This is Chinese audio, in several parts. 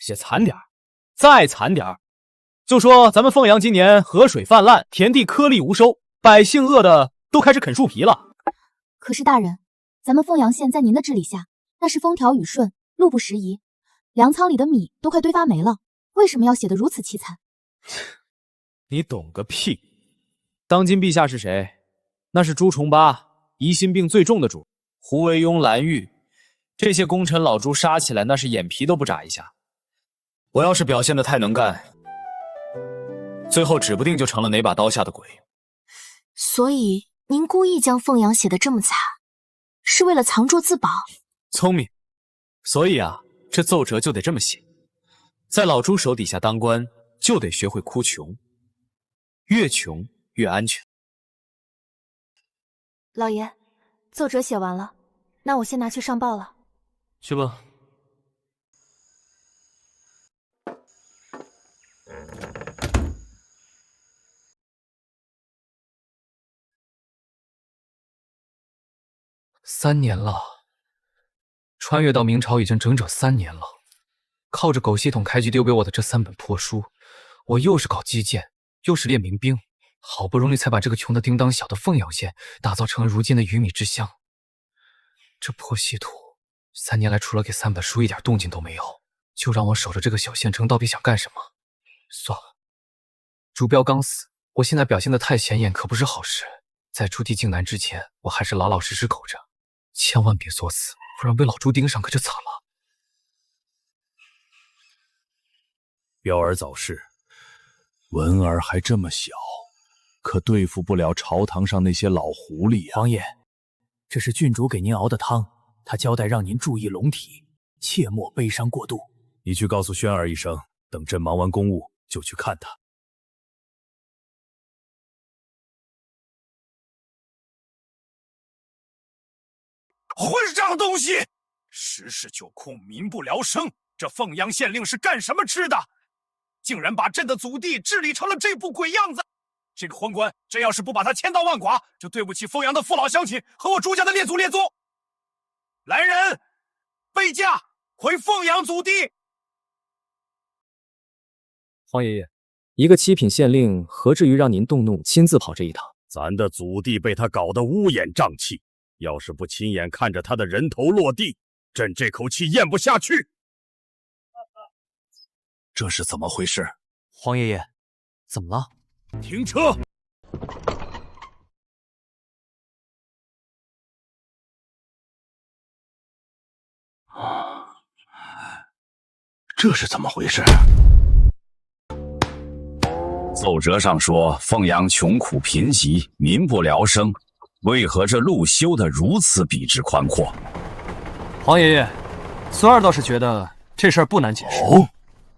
写惨点儿，再惨点儿，就说咱们凤阳今年河水泛滥，田地颗粒无收，百姓饿的都开始啃树皮了。可是大人，咱们凤阳县在您的治理下，那是风调雨顺，路不拾遗，粮仓里的米都快堆发霉了，为什么要写得如此凄惨？你懂个屁！当今陛下是谁？那是朱重八，疑心病最重的主。胡惟庸、蓝玉这些功臣老朱杀起来，那是眼皮都不眨一下。我要是表现得太能干，最后指不定就成了哪把刀下的鬼。所以您故意将凤阳写得这么惨，是为了藏拙自保？聪明。所以啊，这奏折就得这么写。在老朱手底下当官，就得学会哭穷，越穷越安全。老爷，奏折写完了，那我先拿去上报了。去吧。3年了，穿越到明朝已经整整3年了。靠着狗系统开局丢给我的这3本破书，我又是搞基建，又是练民兵，好不容易才把这个穷的叮当小的凤阳县打造成了如今的鱼米之乡。这破稀土，3年来除了给3本书一点动静都没有，就让我守着这个小县城，到底想干什么？算了，朱标刚死，我现在表现得太显眼可不是好事。在出地境南之前，我还是老老实实苟着，千万别作死，不然被老朱盯上可就惨了。彪儿早逝，文儿还这么小，可对付不了朝堂上那些老狐狸呀。王爷，这是郡主给您熬的汤，他交代让您注意龙体，切莫悲伤过度。你去告诉轩儿一声，等朕忙完公务就去看他。混账东西！时事久控，民不聊生，这凤阳县令是干什么吃的？竟然把朕的祖弟治理成了这副鬼样子！这个宦官，朕要是不把他千刀万剐，就对不起凤阳的父老乡亲和我朱家的列祖列宗。来人，备驾回凤阳祖地。皇爷爷，一个7品县令何至于让您动怒，亲自跑这一趟？咱的祖弟被他搞得乌烟瘴气，要是不亲眼看着他的人头落地，朕这口气咽不下去。这是怎么回事？皇爷爷，怎么了？停车！这是怎么回事？奏折上说凤阳穷苦贫瘠，民不聊生，为何这路修得如此笔直宽阔？皇爷爷，孙儿倒是觉得这事儿不难解释。哦，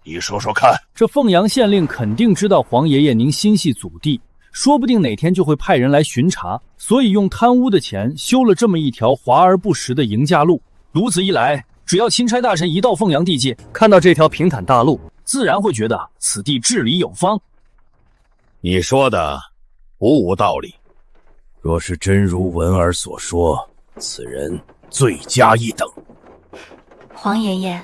你说说看。这凤阳县令肯定知道皇爷爷您心系祖弟，说不定哪天就会派人来巡查，所以用贪污的钱修了这么一条华而不实的迎驾路。如此一来，只要钦差大臣一到凤阳地界，看到这条平坦大路，自然会觉得此地治理有方。你说的不无道理。若是真如文儿所说，此人罪加一等。皇爷爷，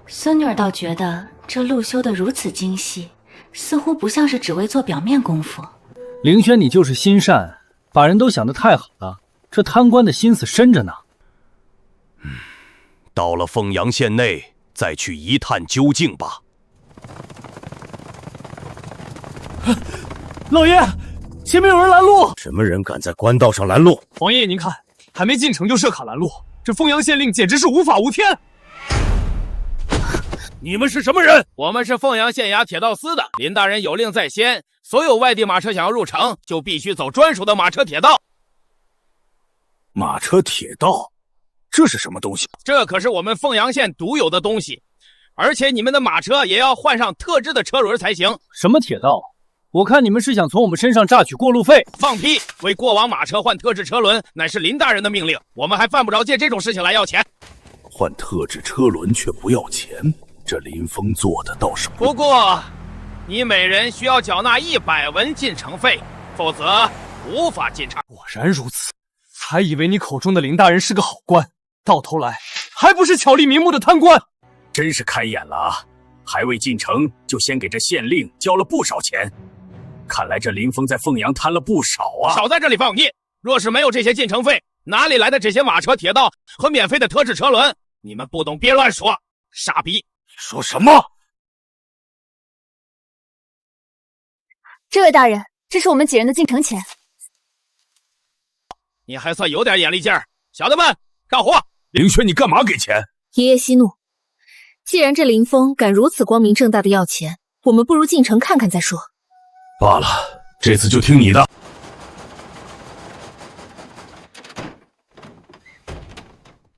孙女儿倒觉得这路修得如此精细，似乎不像是只为做表面功夫。凌轩，你就是心善，把人都想得太好了，这贪官的心思深着呢。到了凤阳县内，再去一探究竟吧。老爷，前面有人拦路！什么人敢在官道上拦路？皇爷爷，您看，还没进城就设卡拦路，这凤阳县令简直是无法无天！你们是什么人？我们是凤阳县衙铁道司的，林大人有令在先，所有外地马车想要入城，就必须走专属的马车铁道。马车铁道，这是什么东西？这可是我们凤阳县独有的东西，而且你们的马车也要换上特制的车轮才行。什么铁道？我看你们是想从我们身上榨取过路费。放屁！为过往马车换特制车轮，乃是林大人的命令，我们还犯不着借这种事情来要钱。换特制车轮却不要钱，这林峰做的倒是不过，你每人需要缴纳100文进城费，否则无法进城。果然如此，还以为你口中的林大人是个好官，到头来还不是巧立名目的贪官。真是开眼了啊！还未进城就先给这县令交了不少钱，看来这林峰在凤阳贪了不少啊！少在这里放屁！若是没有这些进城费，哪里来的这些马车、铁道和免费的特制车轮？你们不懂别乱说，傻逼！说什么？这位大人，这是我们几人的进城钱。你还算有点眼力劲儿，小的们干活！凌轩，你干嘛给钱？爷爷息怒，既然这林峰敢如此光明正大的要钱，我们不如进城看看再说。罢了，这次就听你的。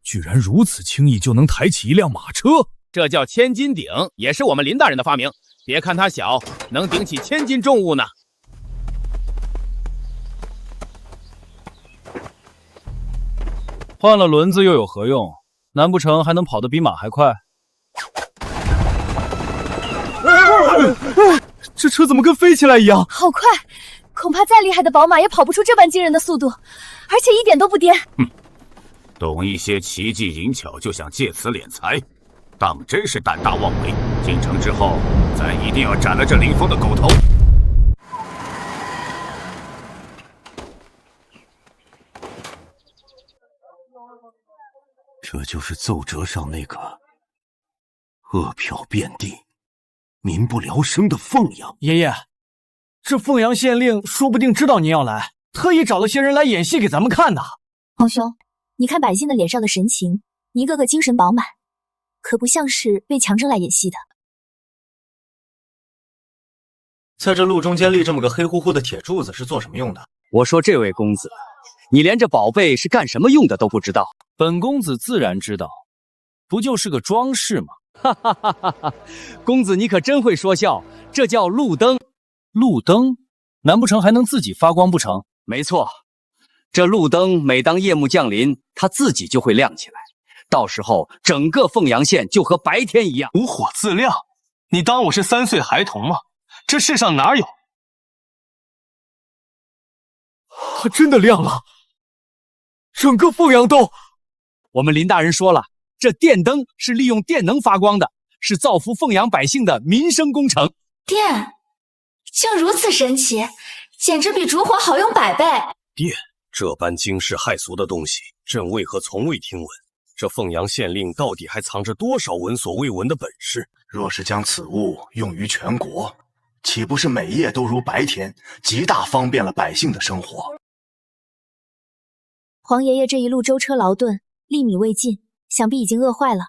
居然如此轻易就能抬起一辆马车，这叫千斤顶，也是我们林大人的发明。别看它小，能顶起1000斤重物呢。换了轮子又有何用？难不成还能跑得比马还快？这车怎么跟飞起来一样？好快，恐怕再厉害的宝马也跑不出这般惊人的速度，而且一点都不颠。懂一些奇技淫巧就想借此敛财，当真是胆大妄为。进城之后，咱一定要斩了这林峰的狗头。这就是奏折上那个恶殍遍地、民不聊生的凤阳。爷爷，这凤阳县令说不定知道您要来，特意找了些人来演戏给咱们看呢。皇兄，你看百姓的脸上的神情，一个个精神饱满，可不像是被强征来演戏的。在这路中间立这么个黑乎乎的铁柱子是做什么用的？我说这位公子，你连这宝贝是干什么用的都不知道。本公子自然知道，不就是个装饰吗？哈哈哈哈哈！公子你可真会说笑，这叫路灯。路灯？难不成还能自己发光不成？没错，这路灯每当夜幕降临，它自己就会亮起来，到时候整个凤阳县就和白天一样。无火自亮？你当我是3岁孩童吗？这世上哪有？它真的亮了，整个凤阳都……我们林大人说了，这电灯是利用电能发光的，是造福凤阳百姓的民生工程。电竟如此神奇，简直比烛火好用100倍。电这般惊世骇俗的东西，朕为何从未听闻？这凤阳县令到底还藏着多少闻所未闻的本事？若是将此物用于全国，岂不是每夜都如白天，极大方便了百姓的生活？皇爷爷这一路舟车劳顿，粒米未进，想必已经饿坏了。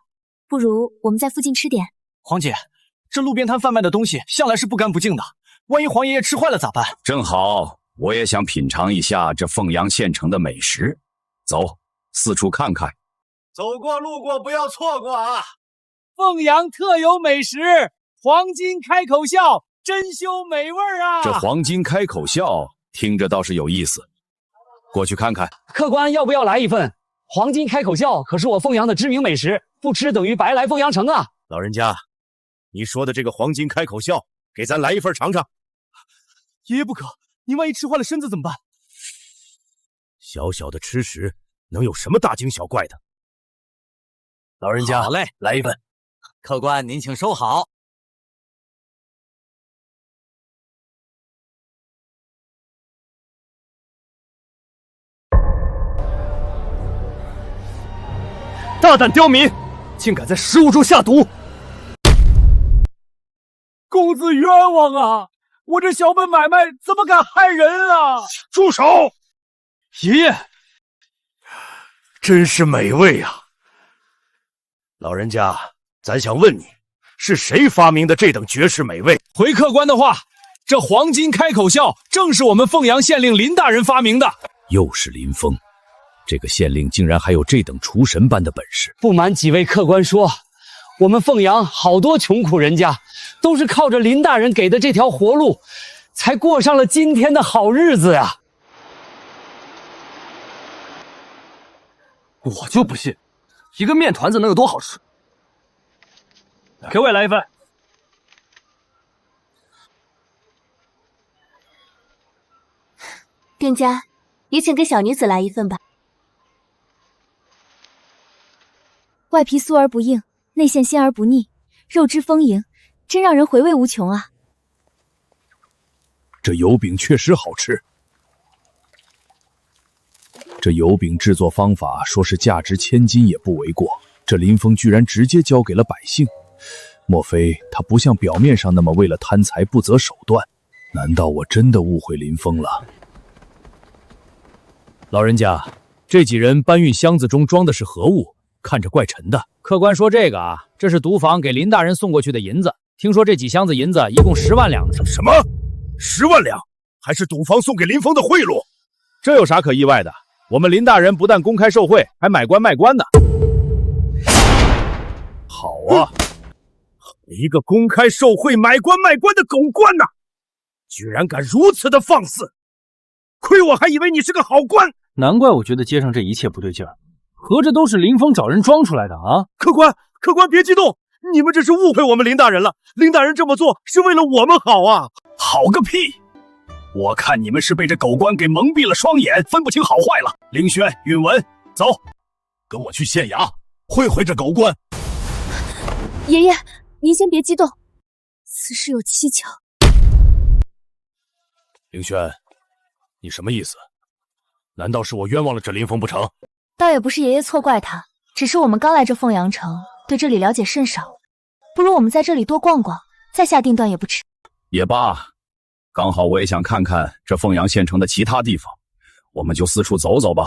不如我们在附近吃点。皇姐，这路边摊贩卖的东西向来是不干不净的，万一皇爷爷吃坏了咋办？正好，我也想品尝一下这凤阳县城的美食。走，四处看看。走过路过不要错过啊！凤阳特有美食，黄金开口笑，珍馐美味啊！这黄金开口笑听着倒是有意思，过去看看。客官要不要来一份？黄金开口笑可是我凤阳的知名美食，不吃等于白来凤阳城啊！老人家，你说的这个黄金开口笑，给咱来一份尝尝。爷爷不可，您万一吃坏了身子怎么办？小小的吃食，能有什么大惊小怪的？老人家，好嘞，来一份。客官您请收好。大胆刁民，竟敢在食物中下毒！公子冤枉啊！我这小本买卖怎么敢害人啊！住手！爷爷，真是美味啊！老人家，咱想问你，是谁发明的这等绝世美味？回客官的话，这黄金开口笑正是我们凤阳县令林大人发明的。又是林峰，这个县令竟然还有这等厨神般的本事。不瞒几位客官说，我们凤阳好多穷苦人家，都是靠着林大人给的这条活路，才过上了今天的好日子呀。我就不信，一个面团子能有多好吃？给我也来一份。店家，也请给小女子来一份吧。外皮酥而不硬，内馅鲜而不腻，肉汁丰盈，真让人回味无穷啊！这油饼确实好吃。这油饼制作方法说是价值千金也不为过，这林峰居然直接交给了百姓，莫非他不像表面上那么为了贪财不择手段？难道我真的误会林峰了？老人家，这几人搬运箱子中装的是何物？看着怪沉的。客官说这个啊，这是毒坊给林大人送过去的银子。听说这几箱子银子一共10万两。什么？10万两？还是赌坊送给林峰的贿赂？这有啥可意外的？我们林大人不但公开受贿，还买官卖官呢。好啊，一个公开受贿、买官卖官的狗官呐，居然敢如此的放肆！亏我还以为你是个好官，难怪我觉得街上这一切不对劲儿，合着都是林峰找人装出来的啊！客官别激动，你们这是误会我们林大人了。林大人这么做是为了我们好啊！好个屁！我看你们是被这狗官给蒙蔽了双眼，分不清好坏了。凌轩、允文，走，跟我去县衙会这狗官。爷爷，您先别激动，此事有蹊跷。凌轩，你什么意思？难道是我冤枉了这林峰不成？倒也不是爷爷错怪他，只是我们刚来这凤阳城，对这里了解甚少，不如我们在这里多逛逛，再下定断也不迟。也罢，刚好我也想看看这凤阳县城的其他地方，我们就四处走走吧。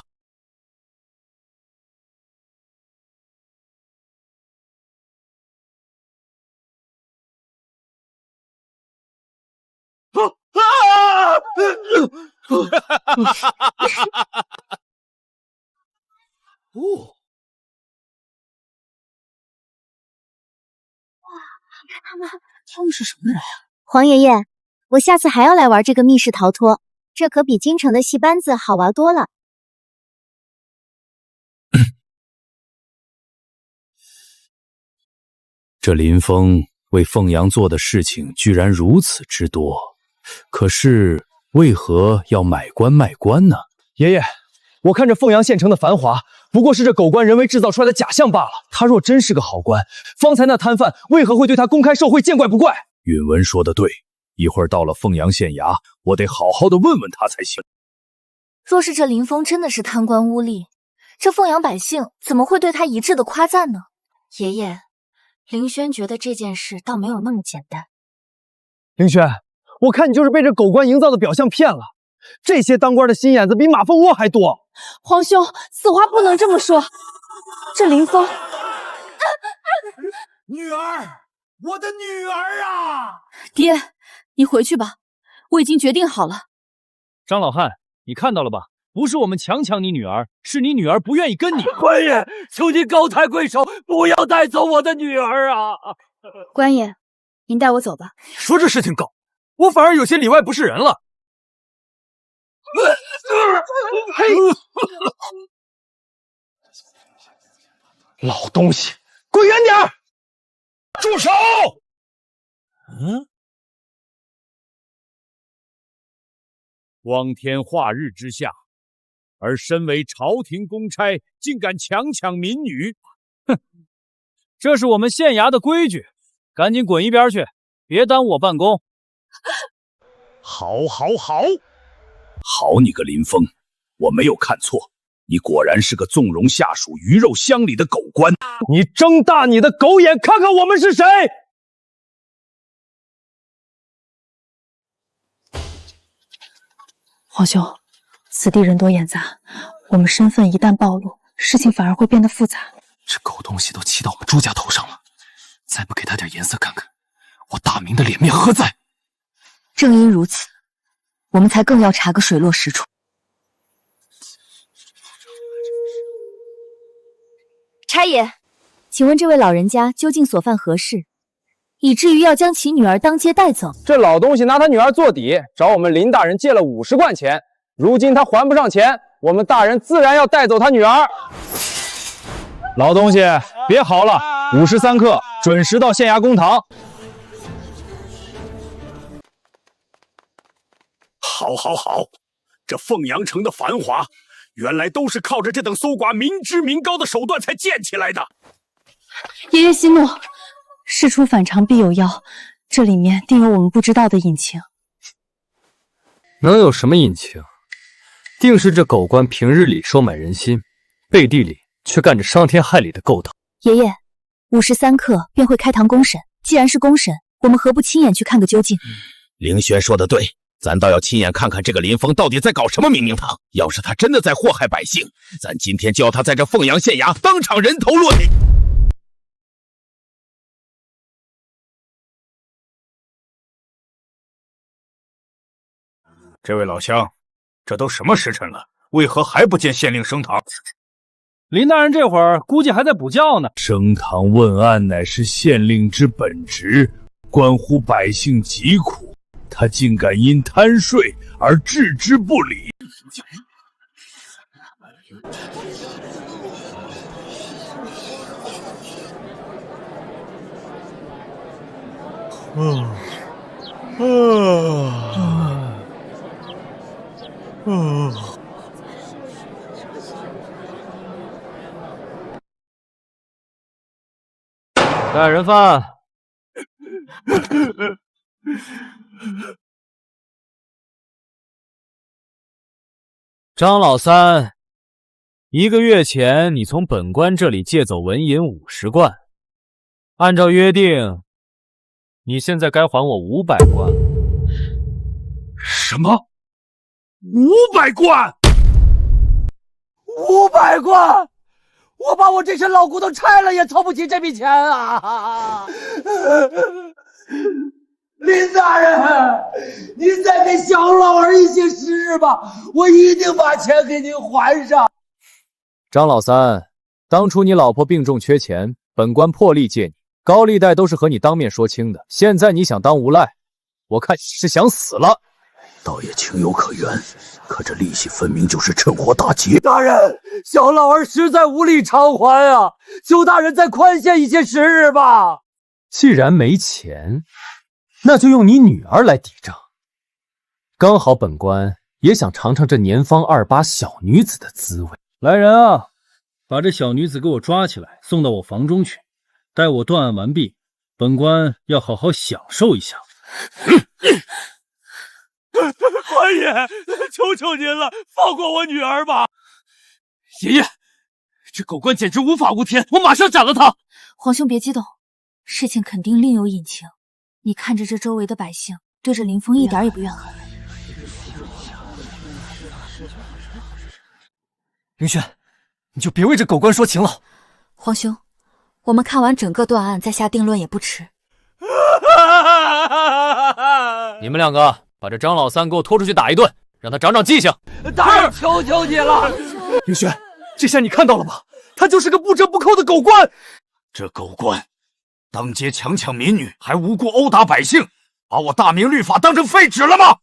哇，他们是什么人啊？黄爷爷，我下次还要来玩这个密室逃脱，这可比京城的戏班子好玩多了。这林峰为凤阳做的事情居然如此之多，可是为何要买官卖官呢？爷爷，我看这凤阳县城的繁华，不过是这狗官人为制造出来的假象罢了。他若真是个好官，方才那摊贩为何会对他公开受贿，见怪不怪？允文说的对，一会儿到了凤阳县衙，我得好好的问问他才行。若是这林峰真的是贪官污吏，这凤阳百姓怎么会对他一致的夸赞呢？爷爷，凌轩觉得这件事倒没有那么简单。凌轩，我看你就是被这狗官营造的表象骗了。这些当官的心眼子比马蜂窝还多。皇兄，此话不能这么说。这林峰，女儿，我的女儿啊！爹，你回去吧，我已经决定好了。张老汉，你看到了吧？不是我们强抢你女儿，是你女儿不愿意跟你。官爷，求您高抬贵手，不要带走我的女儿啊！官爷，您带我走吧。说这事情搞，我反而有些里外不是人了。老东西，滚远点儿！住手！光天化日之下，而身为朝廷公差，竟敢强抢民女，哼！这是我们县衙的规矩，赶紧滚一边去，别耽误我办公。好，好你个林峰，我没有看错，你果然是个纵容下属、鱼肉乡里的狗官。你睁大你的狗眼，看看我们是谁！皇兄，此地人多眼杂，我们身份一旦暴露，事情反而会变得复杂。这狗东西都骑到我们朱家头上了，再不给他点颜色看看，我大明的脸面何在？正因如此，我们才更要查个水落石出。差爷，请问这位老人家究竟所犯何事，以至于要将其女儿当街带走？这老东西拿他女儿做底，找我们林大人借了50贯钱，如今他还不上钱，我们大人自然要带走他女儿。老东西，别嚎了，53刻准时到县衙公堂。好，这凤阳城的繁华，原来都是靠着这等搜刮民脂民膏的手段才建起来的。爷爷息怒，事出反常必有妖，这里面定有我们不知道的隐情。能有什么隐情？定是这狗官平日里收买人心，背地里却干着伤天害理的勾当。爷爷，5时3刻便会开堂公审，既然是公审，我们何不亲眼去看个究竟？凌轩说的对，咱倒要亲眼看看这个林峰到底在搞什么明明堂。要是他真的在祸害百姓，咱今天就要他在这凤阳县衙当场人头落地。这位老乡，这都什么时辰了，为何还不见县令升堂？林大人这会儿估计还在补觉呢。升堂问案乃是县令之本职，关乎百姓疾苦，他竟敢因贪税而置之不理。带人犯。张老三，1个月前你从本官这里借走纹银50贯，按照约定，你现在该还我500贯。什么？500贯？500贯！我把我这身老骨头拆了也凑不齐这笔钱啊！林大人，您再给小老儿一些时日吧，我一定把钱给您还上。张老三，当初你老婆病重缺钱，本官破例借你，高利贷都是和你当面说清的。现在你想当无赖，我看你是想死了。倒也情有可原，可这利息分明就是趁火打劫。大人，小老儿实在无力偿还啊，求大人再宽限一些时日吧。既然没钱，那就用你女儿来抵账。刚好本官也想尝尝这年方28小女子的滋味。来人啊，把这小女子给我抓起来，送到我房中去。待我断案完毕，本官要好好享受一下。官爷，求求您了，放过我女儿吧！爷爷，这狗官简直无法无天，我马上斩了他！皇兄别激动，事情肯定另有隐情。你看着这周围的百姓，对这林峰一点也不怨恨。凌轩，你就别为这狗官说情了。皇兄，我们看完整个断案再下定论也不迟。你们2个把这张老三给我拖出去打一顿，让他长长记性。大人，求求你了！凌轩，这下你看到了吧？他就是个不折不扣的狗官。这狗官当街强抢民女，还无故殴打百姓，把我大明律法当成废纸了吗？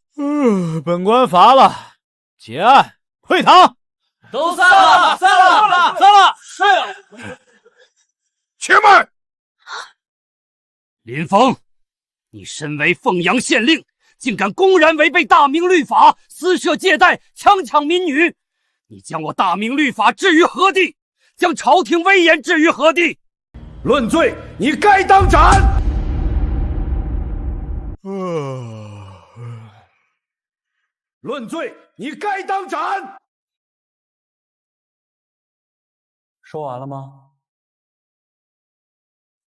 本官罚了，结案，退堂。都散了，散了，散了！是。且慢！林峰，你身为凤阳县令，竟敢公然违背大明律法，私设借贷，强抢民女！你将我大明律法置于何地？将朝廷威严置于何地？论罪，你该当斩！论罪，你该当斩！说完了吗？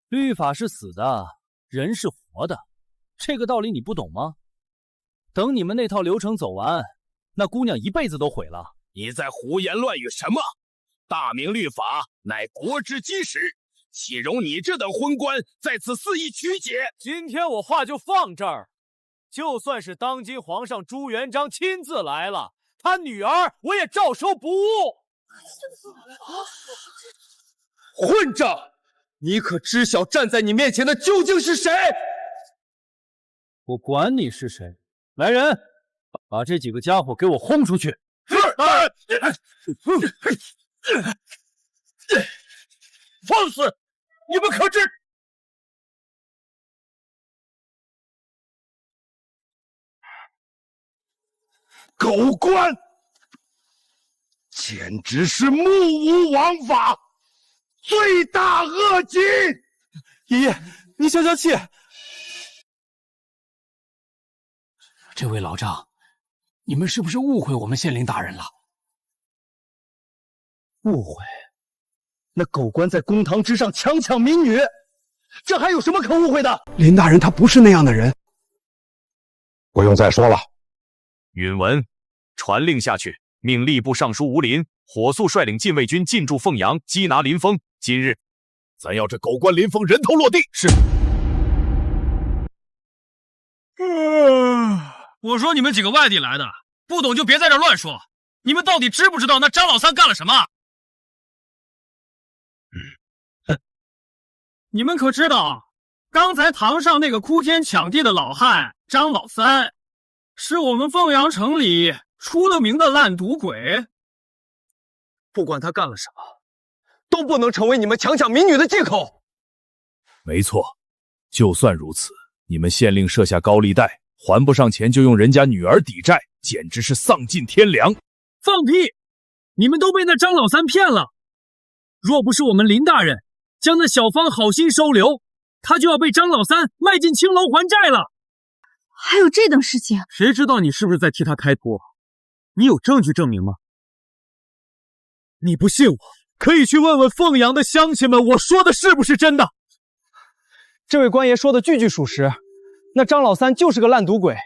律法是死的，人是活的，这个道理你不懂吗？等你们那套流程走完，那姑娘一辈子都毁了。你在胡言乱语什么？大明律法乃国之基石，岂容你这等昏官在此肆意曲解？今天我话就放这儿，就算是当今皇上朱元璋亲自来了，他女儿我也照收不误。混账！你可知晓站在你面前的究竟是谁？我管你是谁！来人，把这几个家伙给我轰出去！是，大人。放肆！你们可知？狗官，简直是目无王法，罪大恶极！爷爷，你消消气。这位老丈，你们是不是误会我们县令大人了？误会？那狗官在公堂之上强抢民女，这还有什么可误会的？林大人他不是那样的人。不用再说了。允文，传令下去，命吏部尚书吴林火速率领禁卫军进驻凤阳，缉拿林峰。今日，咱要这狗官林峰人头落地。是。我说你们几个外地来的，不懂就别在这乱说。你们到底知不知道那张老三干了什么？你们可知道，刚才堂上那个哭天抢地的老汉张老三，是我们凤阳城里出了名的烂赌鬼。不管他干了什么，都不能成为你们强抢民女的借口。没错，就算如此，你们县令设下高利贷，还不上钱就用人家女儿抵债，简直是丧尽天良。放屁！你们都被那张老三骗了。若不是我们林大人将那小芳好心收留，他就要被张老三卖进青楼还债了。还有这等事情？谁知道你是不是在替他开脱？你有证据证明吗？你不信我，可以去问问凤阳的乡亲们，我说的是不是真的？这位官爷说的句句属实，那张老三就是个烂赌鬼，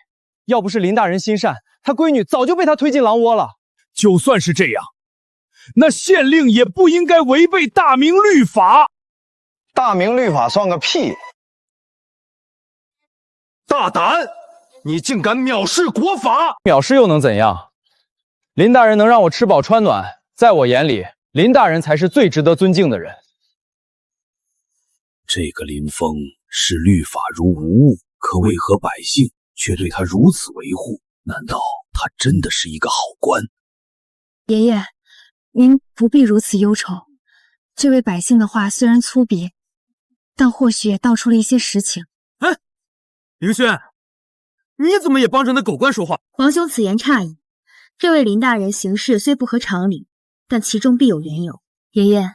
要不是林大人心善，他闺女早就被他推进狼窝了。就算是这样，那县令也不应该违背大明律法。大明律法算个屁！大胆！你竟敢藐视国法！藐视又能怎样？林大人能让我吃饱穿暖，在我眼里，林大人才是最值得尊敬的人。这个林峰视律法如无物，可为何百姓却对他如此维护？难道他真的是一个好官？爷爷，您不必如此忧愁。这位百姓的话虽然粗鄙，但或许也道出了一些实情。哎，凌轩，你怎么也帮着那狗官说话？皇兄此言差矣。这位林大人行事虽不合常理，但其中必有缘由。爷爷，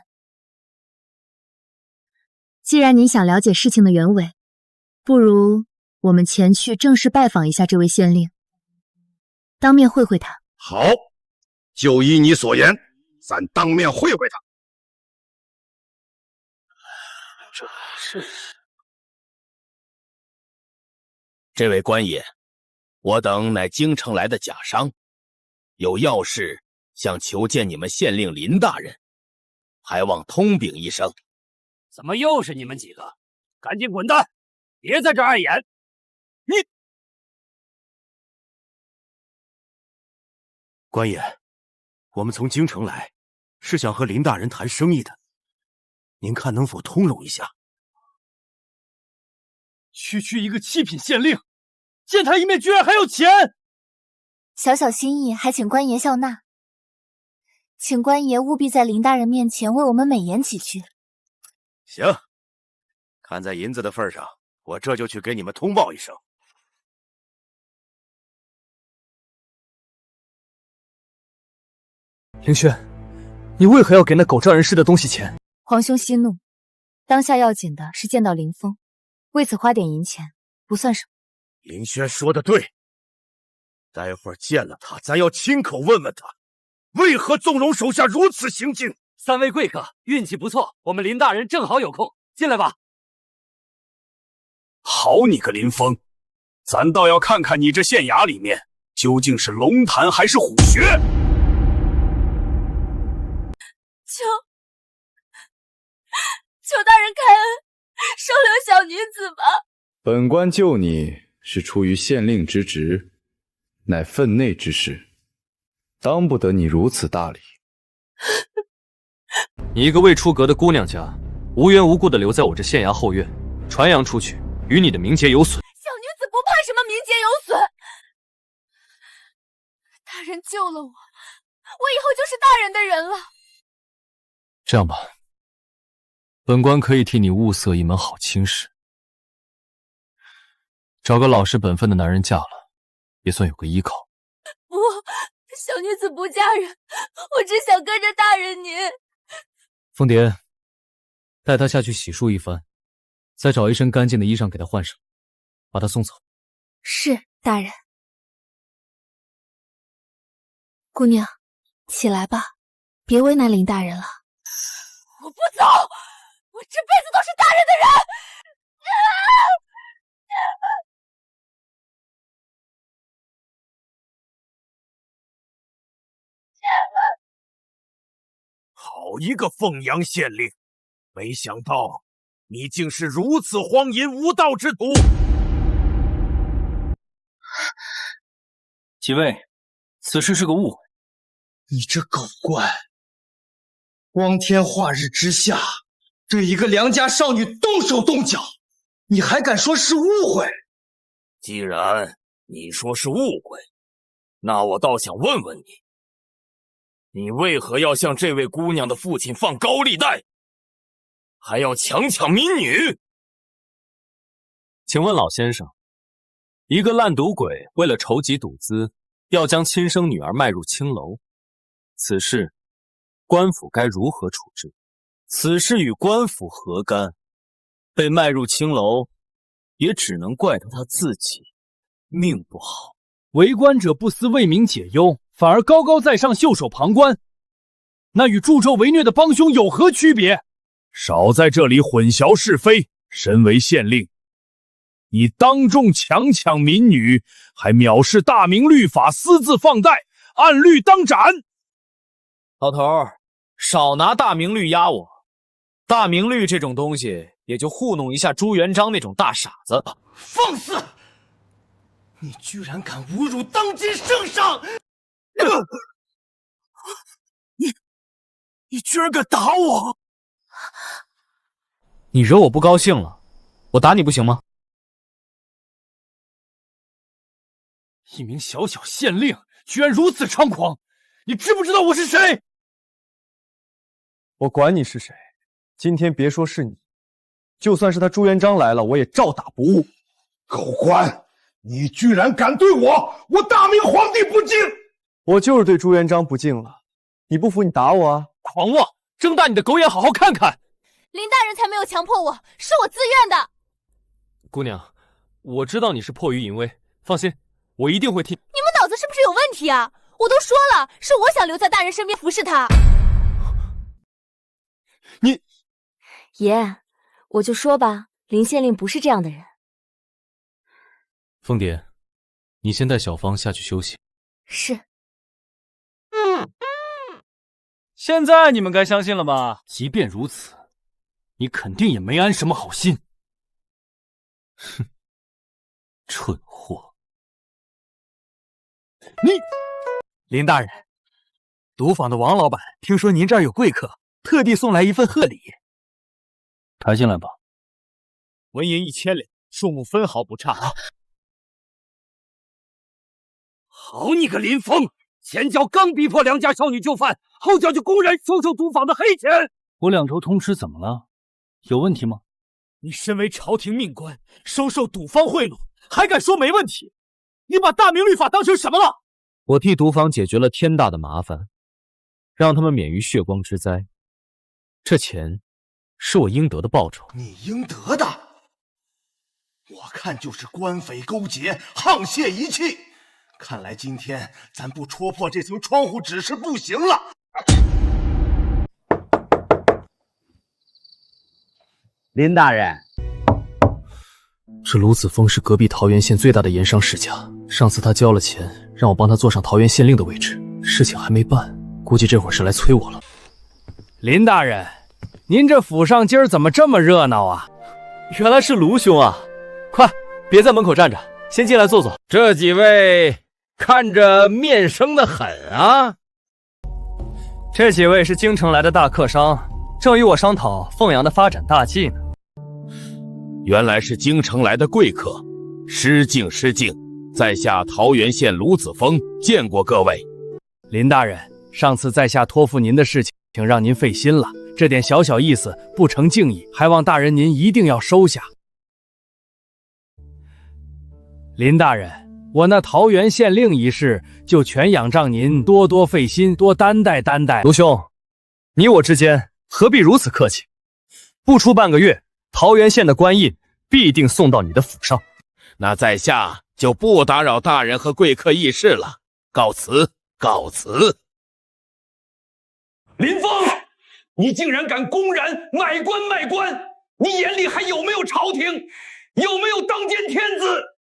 既然您想了解事情的原委，不如我们前去正式拜访一下这位县令，当面会会他。好，就依你所言，咱当面会会他。这位官爷，我等乃京城来的假商，有要事想求见你们县令林大人，还望通禀一声。怎么又是你们几个？赶紧滚蛋！别在这碍眼！你，官爷，我们从京城来，是想和林大人谈生意的，您看能否通融一下？区一个七品县令，见他一面居然还要钱！小小心意，还请官爷笑纳。请官爷务必在林大人面前为我们美言几句。行，看在银子的份上，我这就去给你们通报一声。凌轩，你为何要给那狗仗人势的东西钱？皇兄息怒，当下要紧的是见到林峰，为此花点银钱不算什么。凌轩说的对，待会儿见了他，咱要亲口问问他，为何纵容手下如此行径。三位贵客，运气不错，我们林大人正好有空，进来吧。好你个林峰，咱倒要看看你这县衙里面究竟是龙潭还是虎穴。求大人开恩，收留小女子吧。本官救你是出于县令之职，乃分内之事，当不得你如此大礼。你一个未出阁的姑娘家，无缘无故的留在我这县衙后院，传扬出去，与你的名节有损。小女子不怕什么名节有损，大人救了我，我以后就是大人的人了。这样吧，本官可以替你物色一门好亲事，找个老实本分的男人嫁了，也算有个依靠。不，小女子不嫁人，我只想跟着大人您。凤蝶，带她下去洗漱一番，再找一身干净的衣裳给她换上，把她送走。是，大人。姑娘，起来吧，别为难林大人了。我不走，我这辈子都是大人的人。好一个凤阳县令，没想到你竟是如此荒淫无道之徒！几位，此事是个误会。你这狗官，光天化日之下对一个良家少女动手动脚，你还敢说是误会？既然你说是误会，那我倒想问问你，你为何要向这位姑娘的父亲放高利贷，还要强抢民女？请问老先生，一个烂赌鬼为了筹集赌资，要将亲生女儿卖入青楼，此事官府该如何处置？此事与官府何干？被卖入青楼，也只能怪到他自己命不好。为官者不思为民解忧，反而高高在上袖手旁观，那与助纣为虐的帮凶有何区别？少在这里混淆是非！身为县令，你当众强抢民女，还藐视大明律法，私自放贷，按律当斩！老头儿，少拿大明律压我。大明律这种东西，也就糊弄一下朱元璋那种大傻子。放肆！你居然敢侮辱当今圣上！你居然敢打我！你惹我不高兴了，我打你不行吗？一名小小县令居然如此猖狂，你知不知道我是谁？我管你是谁，今天别说是你，就算是他朱元璋来了，我也照打不误。狗官，你居然敢对我大明皇帝不敬！我就是对朱元璋不敬了，你不服你打我啊！狂妄，睁大你的狗眼好好看看！林大人才没有强迫我，是我自愿的。姑娘，我知道你是迫于淫威，放心，我一定会替。你们脑子是不是有问题啊？我都说了，是我想留在大人身边服侍他。你，爷，我就说吧，林县令不是这样的人。凤蝶，你先带小芳下去休息。是。现在你们该相信了吧？即便如此，你肯定也没安什么好心。哼，蠢货！林大人，赌坊的王老板听说您这儿有贵客，特地送来一份贺礼。抬进来吧。纹银1000两，数目分毫不差。好你个林峰！前脚刚逼迫良家少女就范，后脚就公然收受赌坊的黑钱。我两州通吃怎么了？有问题吗？你身为朝廷命官，收受赌方贿赂，还敢说没问题？你把大明律法当成什么了？我替赌坊解决了天大的麻烦，让他们免于血光之灾。这钱是我应得的报酬。你应得的？我看就是官匪勾结，沆瀣一气。看来今天咱不戳破这层窗户纸是不行了。林大人，这卢子峰是隔壁桃源县最大的盐商世家，上次他交了钱，让我帮他坐上桃源县令的位置，事情还没办，估计这会儿是来催我了。林大人，您这府上今儿怎么这么热闹啊？原来是卢兄啊！快，别在门口站着，先进来坐坐。这几位看着面生得很啊。这几位是京城来的大客商，正与我商讨凤阳的发展大计呢。原来是京城来的贵客，失敬失敬，在下桃源县卢子峰，见过各位。林大人，上次在下托付您的事情，让您费心了，这点小小意思不成敬意，还望大人您一定要收下。林大人，我那桃源县令一事，就全仰仗您多多费心，多担待担待。卢兄，你我之间何必如此客气？不出半个月，桃源县的官印必定送到你的府上。那在下就不打扰大人和贵客议事了，告辞。告辞。林峰，你竟然敢公然买官卖官！你眼里还有没有朝廷？有没有当今天子？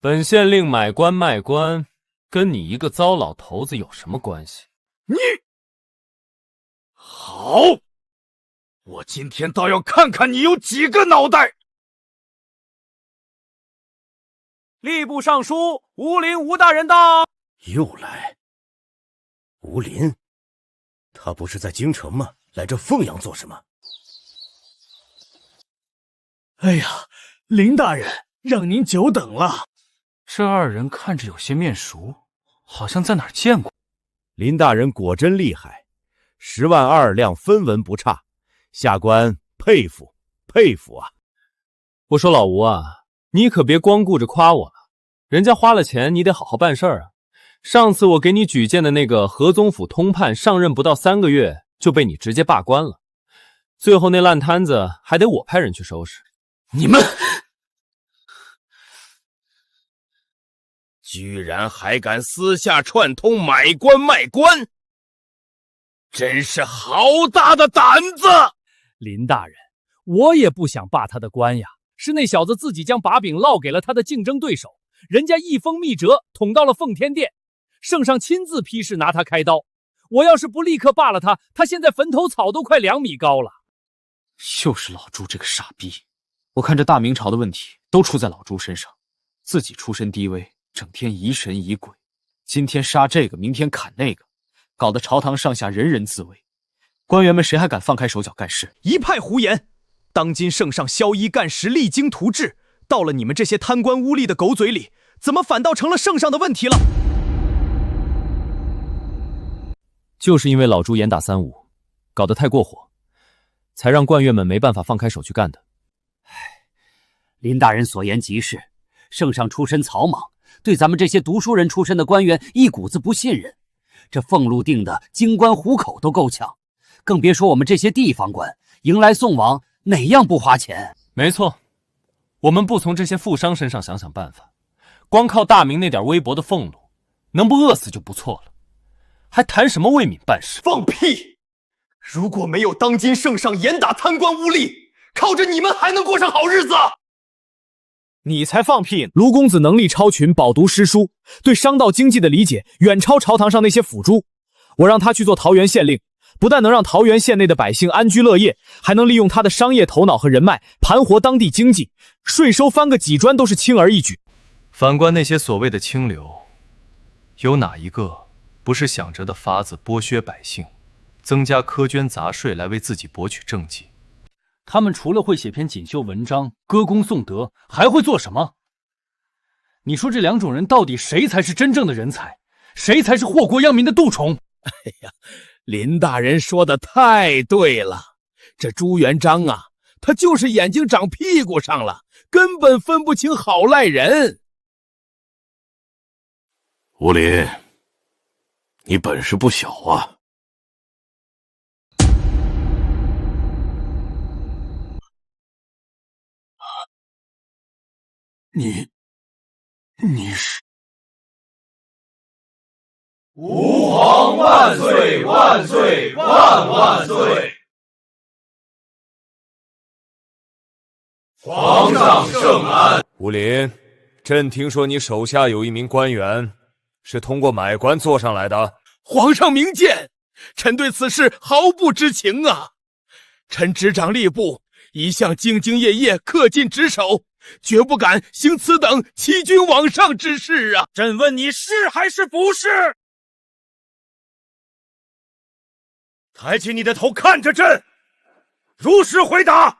本县令买官卖官，跟你一个糟老头子有什么关系？你好，我今天倒要看看你有几个脑袋！吏部尚书吴林吴大人到。又来。吴林，他不是在京城吗？来这凤阳做什么？哎呀，林大人，让您久等了。这二人看着有些面熟，好像在哪儿见过。林大人果真厉害，10万2两分文不差，下官佩服佩服啊！我说老吴啊，你可别光顾着夸我了，人家花了钱，你得好好办事儿啊。上次我给你举荐的那个河宗府通判，上任不到3个月就被你直接罢官了，最后那烂摊子还得我派人去收拾。你们居然还敢私下串通买官卖官，真是好大的胆子！林大人，我也不想罢他的官呀，是那小子自己将把柄落给了他的竞争对手，人家一封密折捅到了奉天殿，圣上亲自批示拿他开刀。我要是不立刻罢了他，他现在坟头草都快2米高了。又是老朱这个傻逼！我看这大明朝的问题都出在老朱身上，自己出身低微，整天疑神疑鬼，今天杀这个，明天砍那个，搞得朝堂上下人人自危，官员们谁还敢放开手脚干事？一派胡言！当今圣上宵衣干食，励精图治，到了你们这些贪官污吏的狗嘴里，怎么反倒成了圣上的问题了？就是因为老朱严打3-5，搞得太过火，才让官员们没办法放开手去干的。林大人所言极是，圣上出身草莽，对咱们这些读书人出身的官员一股子不信任。这俸禄定的京官糊口都够呛，更别说我们这些地方官，迎来送往哪样不花钱？没错，我们不从这些富商身上想想办法，光靠大明那点微薄的俸禄，能不饿死就不错了，还谈什么为民办事？放屁！如果没有当今圣上严打贪官污吏，靠着你们还能过上好日子？你才放屁！卢公子能力超群，饱读诗书，对商道经济的理解远超朝堂上那些腐猪。我让他去做桃园县令，不但能让桃园县内的百姓安居乐业，还能利用他的商业头脑和人脉盘活当地经济，税收翻个几砖都是轻而易举。反观那些所谓的清流，有哪一个不是想着的法子剥削百姓，增加苛捐杂税来为自己博取政绩？他们除了会写篇锦绣文章歌功颂德，还会做什么？你说这2种人到底谁才是真正的人才，谁才是祸国殃民的蠹虫？哎呀，林大人说的太对了，这朱元璋啊，他就是眼睛长屁股上了，根本分不清好赖人。吴林，你本事不小啊！你是？吾皇万岁万岁万万岁！皇上圣安。吴林，朕听说你手下有一名官员是通过买官做上来的。皇上明鉴，臣对此事毫不知情啊！臣执掌吏部，一向兢兢业业，恪尽职守，绝不敢行此等欺君罔上之事啊！朕问你是还是不是？抬起你的头，看着朕，如实回答。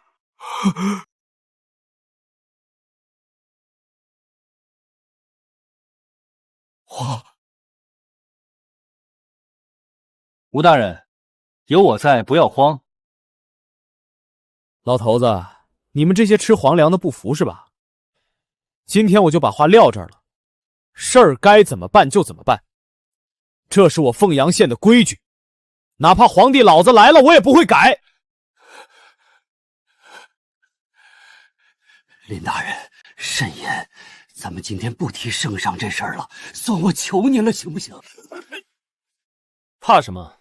吴大人，有我在，不要慌。老头子，你们这些吃皇粮的不服是吧？今天我就把话撂这儿了，事儿该怎么办就怎么办，这是我凤阳县的规矩，哪怕皇帝老子来了，我也不会改。林大人，慎言，咱们今天不提圣上这事儿了，算我求您了，行不行？怕什么？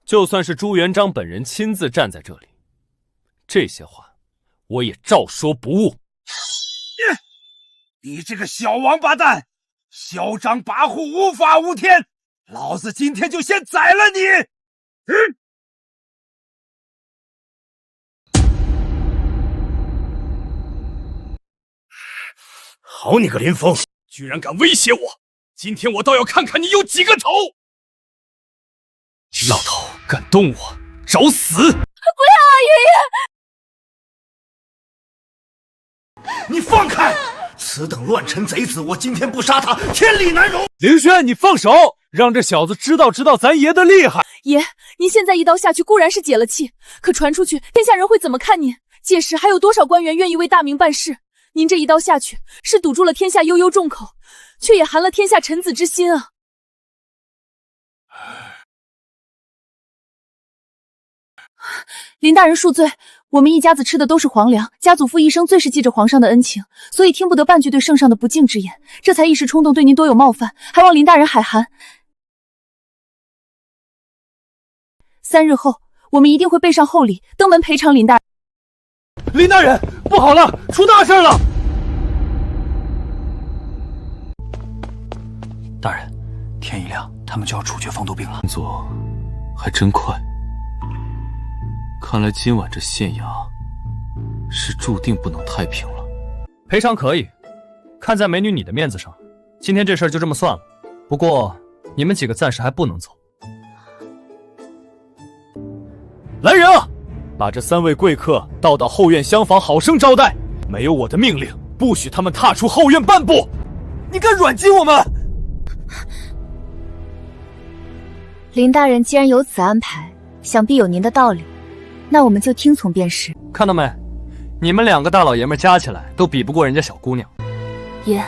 就算是朱元璋本人亲自站在这里，这些话我也照说不误。你这个小王八蛋，嚣张跋扈，无法无天！老子今天就先宰了你！好你个林峰，居然敢威胁我！今天我倒要看看你有几个头！老头敢动我，找死！不要啊，爷爷！你放开！此等乱臣贼子，我今天不杀他，天理难容！凌轩，你放手，让这小子知道咱爷的厉害！爷，您现在一刀下去固然是解了气，可传出去，天下人会怎么看您？届时还有多少官员愿意为大明办事？您这一刀下去，是堵住了天下悠悠众口，却也寒了天下臣子之心啊！林大人恕罪，我们一家子吃的都是皇粮，家祖父一生最是记着皇上的恩情，所以听不得半句对圣上的不敬之言，这才一时冲动对您多有冒犯，还望林大人海涵。3日后，我们一定会备上厚礼，登门赔偿林大人。林大人，不好了，出大事了！大人，天一亮，他们就要处决放毒兵了。动作还真快，看来今晚这县衙是注定不能太平了。赔偿可以，看在美女你的面子上，今天这事儿就这么算了。不过你们几个暂时还不能走。来人啊！把这3位贵客带到后院厢房，好生招待。没有我的命令，不许他们踏出后院半步。你敢软禁我们？林大人既然有此安排，想必有您的道理，那我们就听从便是。看到没？你们2个大老爷们加起来都比不过人家小姑娘。爷，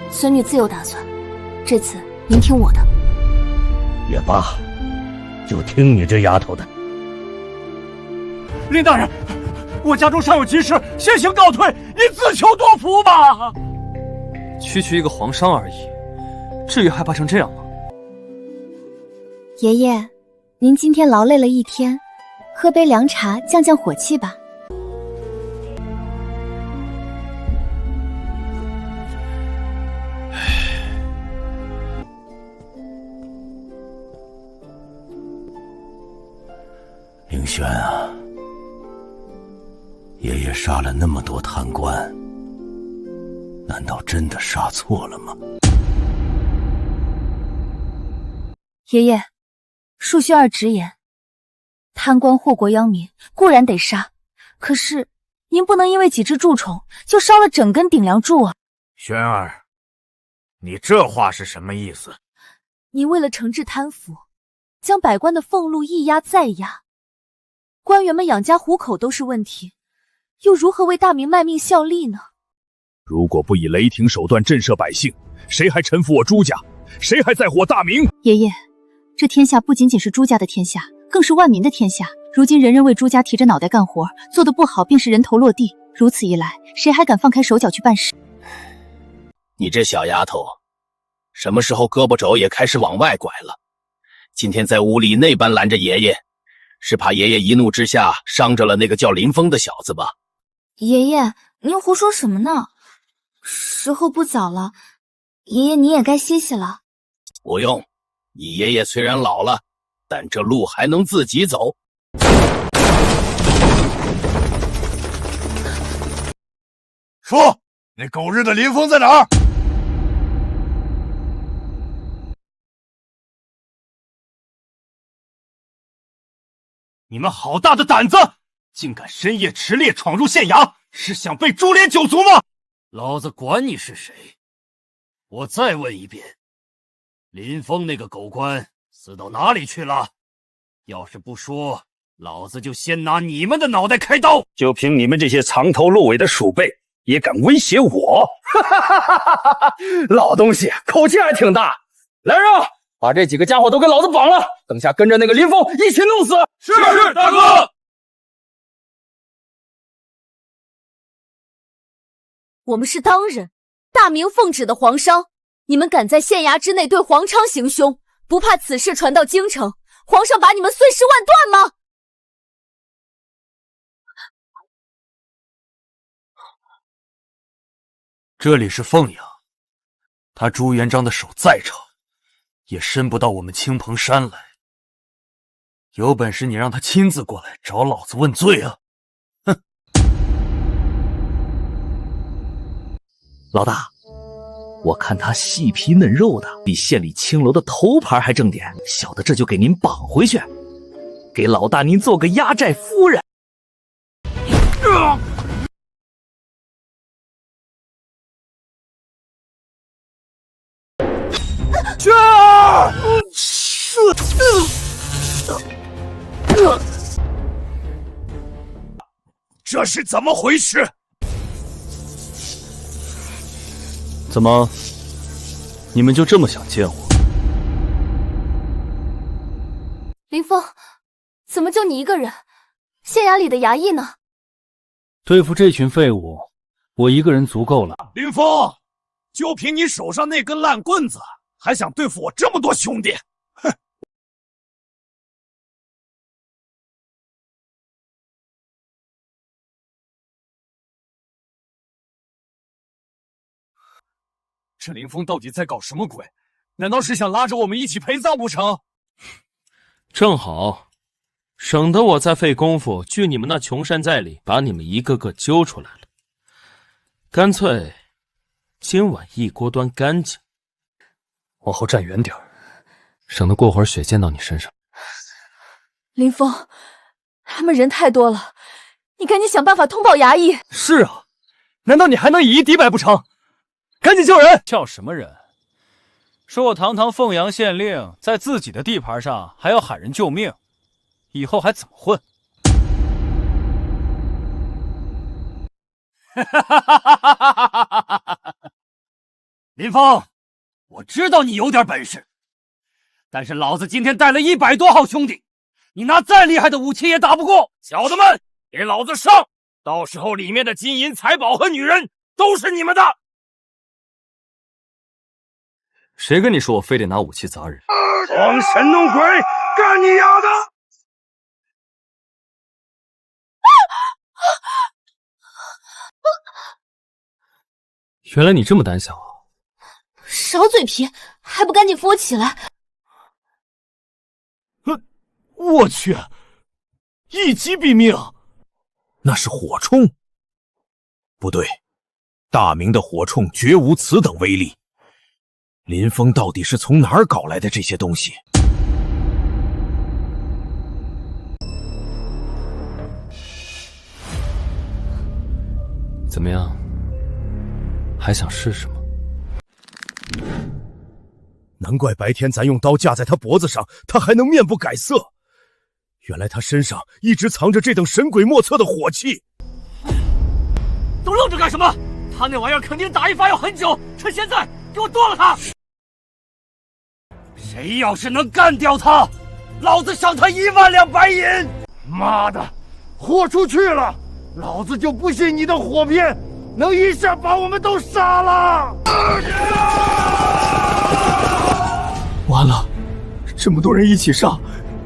孙女自有打算，这次您听我的。也罢，就听你这丫头的。林大人，我家中尚有急事，先行告退，您自求多福吧。区一个皇商而已，至于害怕成这样吗？爷爷，您今天劳累了一天，喝杯凉茶降降火气吧。凌轩啊，爷爷杀了那么多贪官，难道真的杀错了吗？爷爷，恕萱儿直言，贪官祸国殃民固然得杀，可是您不能因为几只蛀虫就烧了整根顶梁柱啊！萱儿，你这话是什么意思？您为了惩治贪腐，将百官的俸禄一压再压，官员们养家糊口都是问题，又如何为大明卖命效力呢？如果不以雷霆手段震慑百姓，谁还臣服我朱家？谁还在乎我大明？爷爷，这天下不仅仅是朱家的天下，更是万民的天下。如今人人为朱家提着脑袋干活，做得不好便是人头落地。如此一来，谁还敢放开手脚去办事？你这小丫头，什么时候胳膊肘也开始往外拐了？今天在屋里那般拦着爷爷，是怕爷爷一怒之下伤着了那个叫林峰的小子吧？爷爷，您胡说什么呢？时候不早了，爷爷你也该歇息了。不用，你爷爷虽然老了，但这路还能自己走。说，那狗日的林峰在哪儿？你们好大的胆子，竟敢深夜持猎闯入县衙，是想被株连九族吗？老子管你是谁！我再问一遍，林峰那个狗官死到哪里去了？要是不说，老子就先拿你们的脑袋开刀！就凭你们这些藏头露尾的鼠辈，也敢威胁我？老东西口气还挺大！来人啊，把这几个家伙都给老子绑了，等下跟着那个林峰一起弄死！是大哥。我们是当人，大明奉旨的皇商，你们敢在县衙之内对皇昌行凶，不怕此事传到京城，皇上把你们碎尸万段吗？这里是凤阳，他朱元璋的手再长，也伸不到我们青蓬山来。有本事你让他亲自过来找老子问罪啊！哼！老大，我看他细皮嫩肉的，比县里青楼的头牌还正点，小的这就给您绑回去，给老大您做个压寨夫人。去！这是怎么回事？怎么，你们就这么想见我？林峰，怎么就你一个人？县衙里的衙役呢？对付这群废物，我一个人足够了。林峰，就凭你手上那根烂棍子，还想对付我这么多兄弟？哼！这林峰到底在搞什么鬼？难道是想拉着我们一起陪葬不成？正好，省得我再费功夫锯你们那穷山寨里，把你们一个个揪出来了。干脆，今晚一锅端干净。往后站远点，省得过会儿血溅到你身上。林峰，他们人太多了，你赶紧想办法通报衙役。是啊，难道你还能以一敌百不成？赶紧叫人！叫什么人？说我堂堂凤阳县令，在自己的地盘上还要喊人救命，以后还怎么混？林峰，我知道你有点本事，但是老子今天带了100多号兄弟，你拿再厉害的武器也打不过。小的们，给老子上！到时候里面的金银财宝和女人都是你们的。谁跟你说我非得拿武器砸人？装神弄鬼，干你丫的！原来你这么胆小啊！少嘴皮，还不赶紧扶我起来！我去，一击毙命！那是火铳？不对，大明的火铳绝无此等威力。林峰到底是从哪儿搞来的这些东西？怎么样？还想试试吗？难怪白天咱用刀架在他脖子上，他还能面不改色。原来他身上一直藏着这等神鬼莫测的火气。都愣着干什么？他那玩意儿肯定打一发要很久，趁现在给我剁了他！谁要是能干掉他，老子赏他1万两白银！妈的，豁出去了！老子就不信你的火片能一下把我们都杀了！完了，这么多人一起上，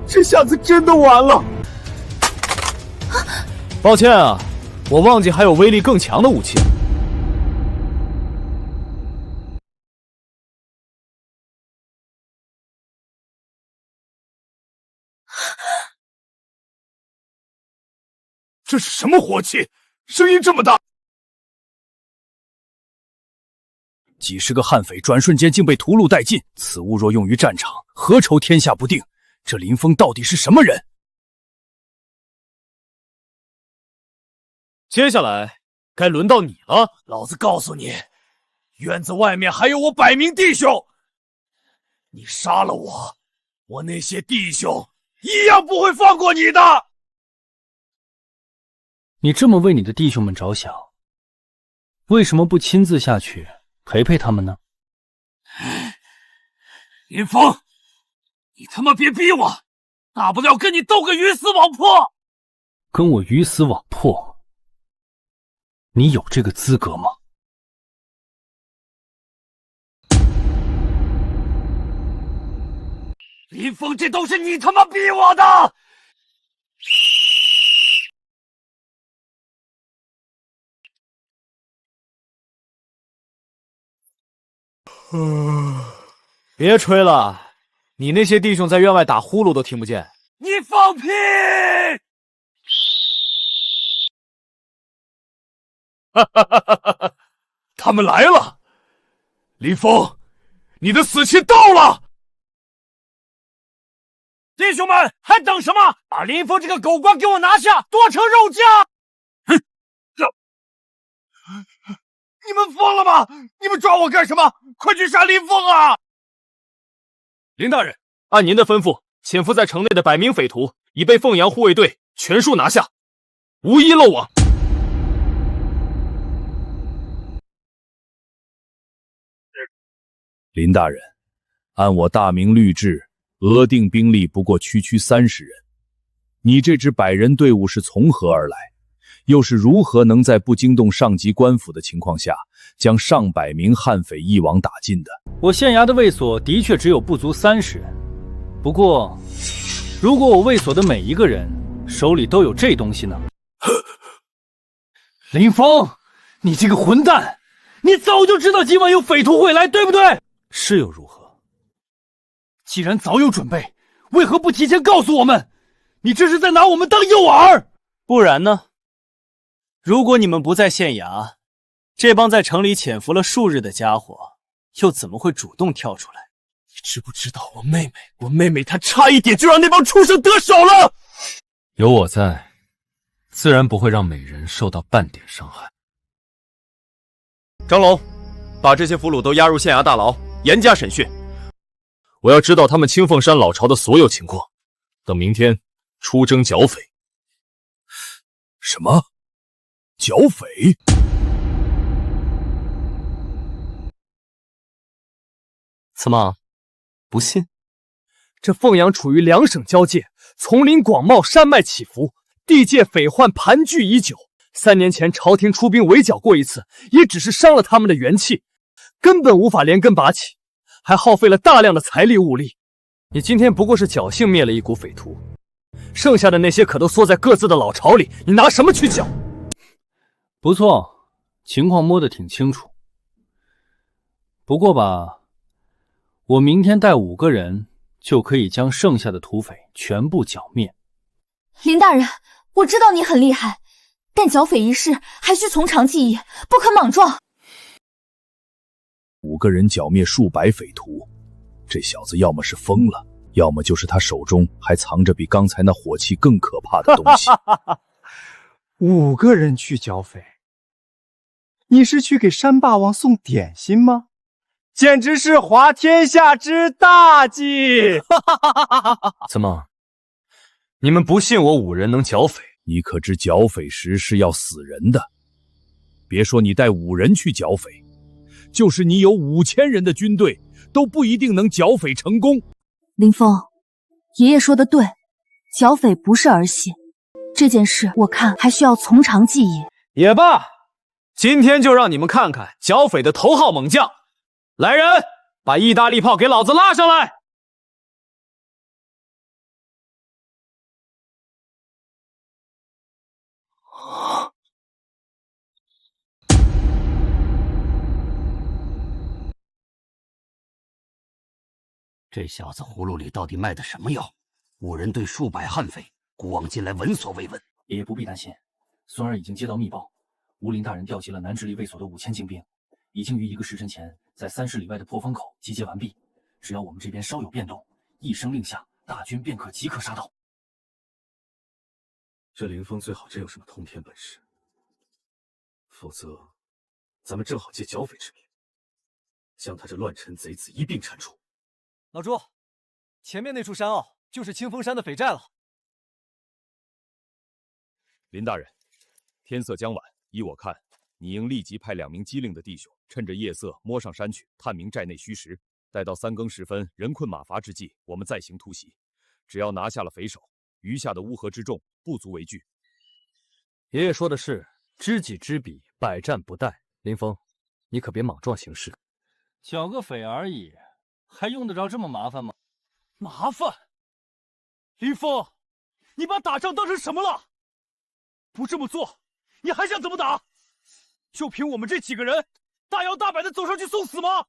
这下子真的完了。抱歉啊，我忘记还有威力更强的武器。这是什么火器？声音这么大！几十个悍匪转瞬间竟被屠戮殆尽，此物若用于战场，何愁天下不定？这林峰到底是什么人？接下来该轮到你了。老子告诉你，院子外面还有我100名弟兄，你杀了我，我那些弟兄一样不会放过你的。你这么为你的弟兄们着想，为什么不亲自下去陪陪他们呢？林峰，你他妈别逼我，大不了跟你斗个鱼死网破。跟我鱼死网破？你有这个资格吗？林峰，这都是你他妈逼我的！别吹了，你那些弟兄在院外打呼噜都听不见。你放屁！哈哈哈哈哈！他们来了，林峰，你的死期到了！弟兄们，还等什么？把林峰这个狗官给我拿下，剁成肉酱！哼！你们疯了吗？你们抓我干什么？快去杀林峰啊！林大人，按您的吩咐，潜伏在城内的100名匪徒已被凤阳护卫队全数拿下，无一漏网。林大人，按我大明律制，额定兵力不过区30人。你这支100人队伍是从何而来？又是如何能在不惊动上级官府的情况下，将上百名悍匪一网打尽的？我县衙的卫所的确只有不足30人，不过，如果我卫所的每一个人手里都有这东西呢？林峰，你这个混蛋，你早就知道今晚有匪徒会来，对不对？是又如何？既然早有准备，为何不提前告诉我们？你这是在拿我们当诱饵？不然呢？如果你们不在县衙，这帮在城里潜伏了数日的家伙，又怎么会主动跳出来？你知不知道我妹妹她差一点就让那帮畜生得手了？有我在，自然不会让美人受到半点伤害。张龙，把这些俘虏都押入县衙大牢，严加审讯。我要知道他们清凤山老巢的所有情况，等明天出征剿匪。什么？剿匪？怎么，不信？这凤阳处于2省交界，丛林广袤，山脉起伏，地界匪患盘踞已久。3年前朝廷出兵围剿过一次，也只是伤了他们的元气，根本无法连根拔起，还耗费了大量的财力物力。你今天不过是侥幸灭了一股匪徒，剩下的那些可都缩在各自的老巢里，你拿什么去剿？不错，情况摸得挺清楚。不过吧，我明天带5个人就可以将剩下的土匪全部剿灭。林大人，我知道你很厉害，但剿匪一事还需从长计议，不可莽撞。5个人剿灭数百匪徒，这小子要么是疯了，要么就是他手中还藏着比刚才那火器更可怕的东西。5个人去剿匪，你是去给山霸王送点心吗？简直是滑天下之大稽！怎么，你们不信我5人能剿匪？你可知剿匪时是要死人的？别说你带5人去剿匪，就是你有5000人的军队，都不一定能剿匪成功。林峰，爷爷说的对，剿匪不是儿戏，这件事我看还需要从长计议。也罢，今天就让你们看看剿匪的头号猛将。来人，把意大利炮给老子拉上来！这小子葫芦里到底卖的什么药？5人对数百悍匪，古往今来闻所未闻。爷爷不必担心，孙儿已经接到密报，吴林大人调集了南直隶卫所的5000精兵，已经于1个时辰前在30里外的破风口集结完毕。只要我们这边稍有变动，一声令下，大军便可即刻杀到。这林峰最好真有什么通天本事，否则咱们正好借剿匪之名，将他这乱臣贼子一并铲除。老朱，前面那处山坳就是清风山的匪寨了。林大人，天色将晚，依我看，你应立即派2名机灵的弟兄，趁着夜色摸上山去，探明寨内虚实。待到3更时分，人困马乏之际，我们再行突袭。只要拿下了匪首，余下的乌合之众不足为惧。爷爷说的是，知己知彼，百战不殆。林峰，你可别莽撞行事。剿个匪而已，还用得着这么麻烦吗？麻烦。林峰，你把打仗当成什么了？不这么做，你还想怎么打？就凭我们这几个人，大摇大摆的走上去送死吗？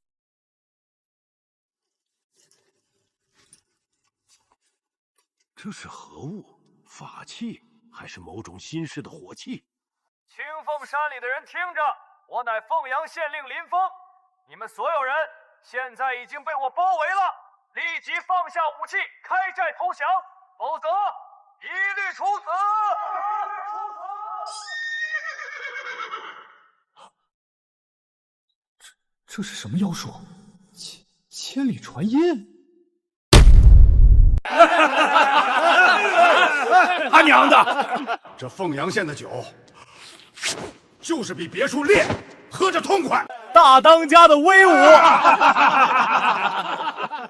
这是何物？法器还是某种新式的火器？青凤山里的人听着，我乃凤阳县令林峰，你们所有人现在已经被我包围了，立即放下武器，开寨投降，否则一律处死！这是什么妖术？千里传音。他娘的！这凤阳县的酒，就是比别处烈，喝着痛快。大当家的威武！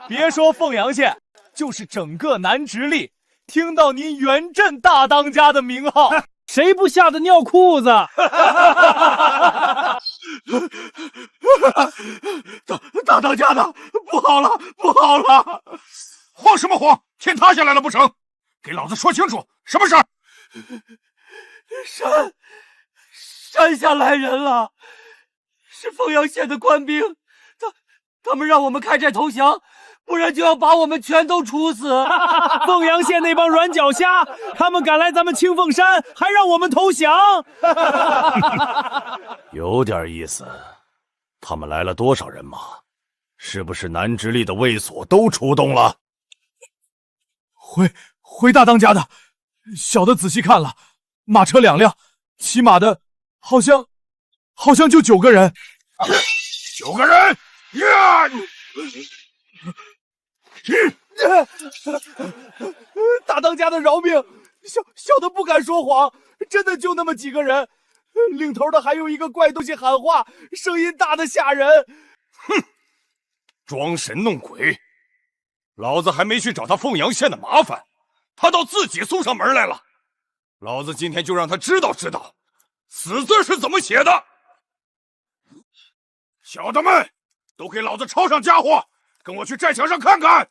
别说凤阳县，就是整个南直隶，听到您元镇大当家的名号，谁不吓得尿裤子？大当家的，不好了，不好了！慌什么慌？天塌下来了不成？给老子说清楚，什么事儿？山下来人了，是凤阳县的官兵，他们让我们开寨投降，不然就要把我们全都处死。凤阳县那帮软脚虾，他们敢来咱们青凤山，还让我们投降？有点意思。他们来了多少人马？是不是南直隶的卫所都出动了？回大当家的，小的仔细看了，马车2辆，骑马的好像就9个人。9个人呀！大当家的饶命，小的不敢说谎，真的就那么几个人，领头的还有一个怪东西喊话，声音大得吓人。哼，装神弄鬼，老子还没去找他凤阳县的麻烦，他倒自己送上门来了。老子今天就让他知道知道，死字是怎么写的。小的们，都给老子抄上家伙，跟我去战场上看看。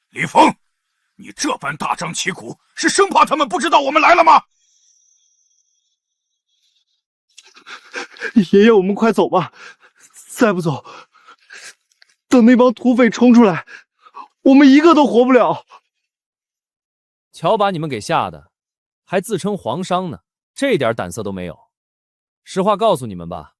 李峰，你这般大张旗鼓，是生怕他们不知道我们来了吗？爷爷，我们快走吧，再不走，等那帮土匪冲出来，我们一个都活不了。瞧把你们给吓的，还自称皇商呢，这点胆色都没有。实话告诉你们吧，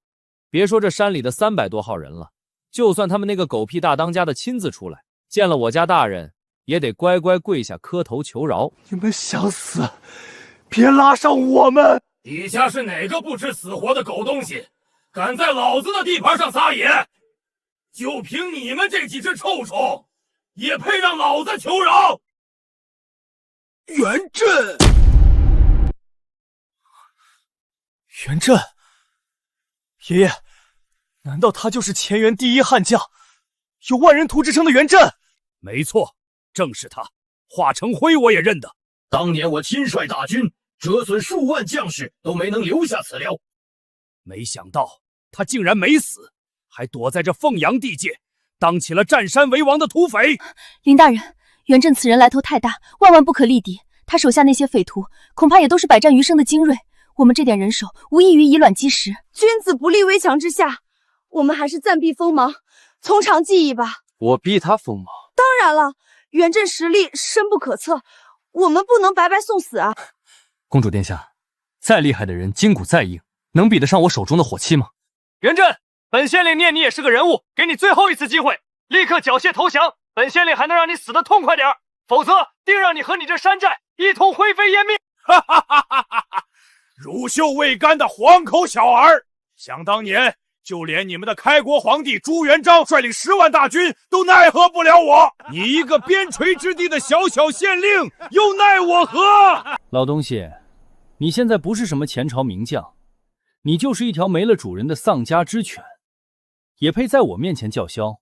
别说这山里的300多号人了，就算他们那个狗屁大当家的亲自出来，见了我家大人，也得乖乖跪下磕头求饶。你们想死，别拉上我们！底下是哪个不知死活的狗东西，敢在老子的地盘上撒野？就凭你们这几只臭虫，也配让老子求饶？元镇，爷爷，难道他就是前元第一悍将，有万人屠之称的元镇？没错，正是他。华成辉我也认得，当年我亲率大军，折损数万将士，都没能留下此寮。没想到他竟然没死，还躲在这凤阳地界，当起了占山为王的土匪。林大人，元镇此人来头太大，万万不可力敌。他手下那些匪徒，恐怕也都是百战余生的精锐。我们这点人手，无异于以卵击石。君子不立危墙之下，我们还是暂避锋芒，从长计议吧。我逼他锋芒？当然了，元镇实力深不可测，我们不能白白送死啊！公主殿下，再厉害的人，筋骨再硬，能比得上我手中的火器吗？元镇，本县令念你也是个人物，给你最后一次机会，立刻缴械投降，本县令还能让你死得痛快点，否则定让你和你这山寨一同灰飞烟灭！哈哈哈哈哈哈！乳臭未干的黄口小儿，想当年，就连你们的开国皇帝朱元璋率领10万大军都奈何不了我，你一个边陲之地的小小县令，又奈我何？老东西，你现在不是什么前朝名将，你就是一条没了主人的丧家之犬，也配在我面前叫嚣？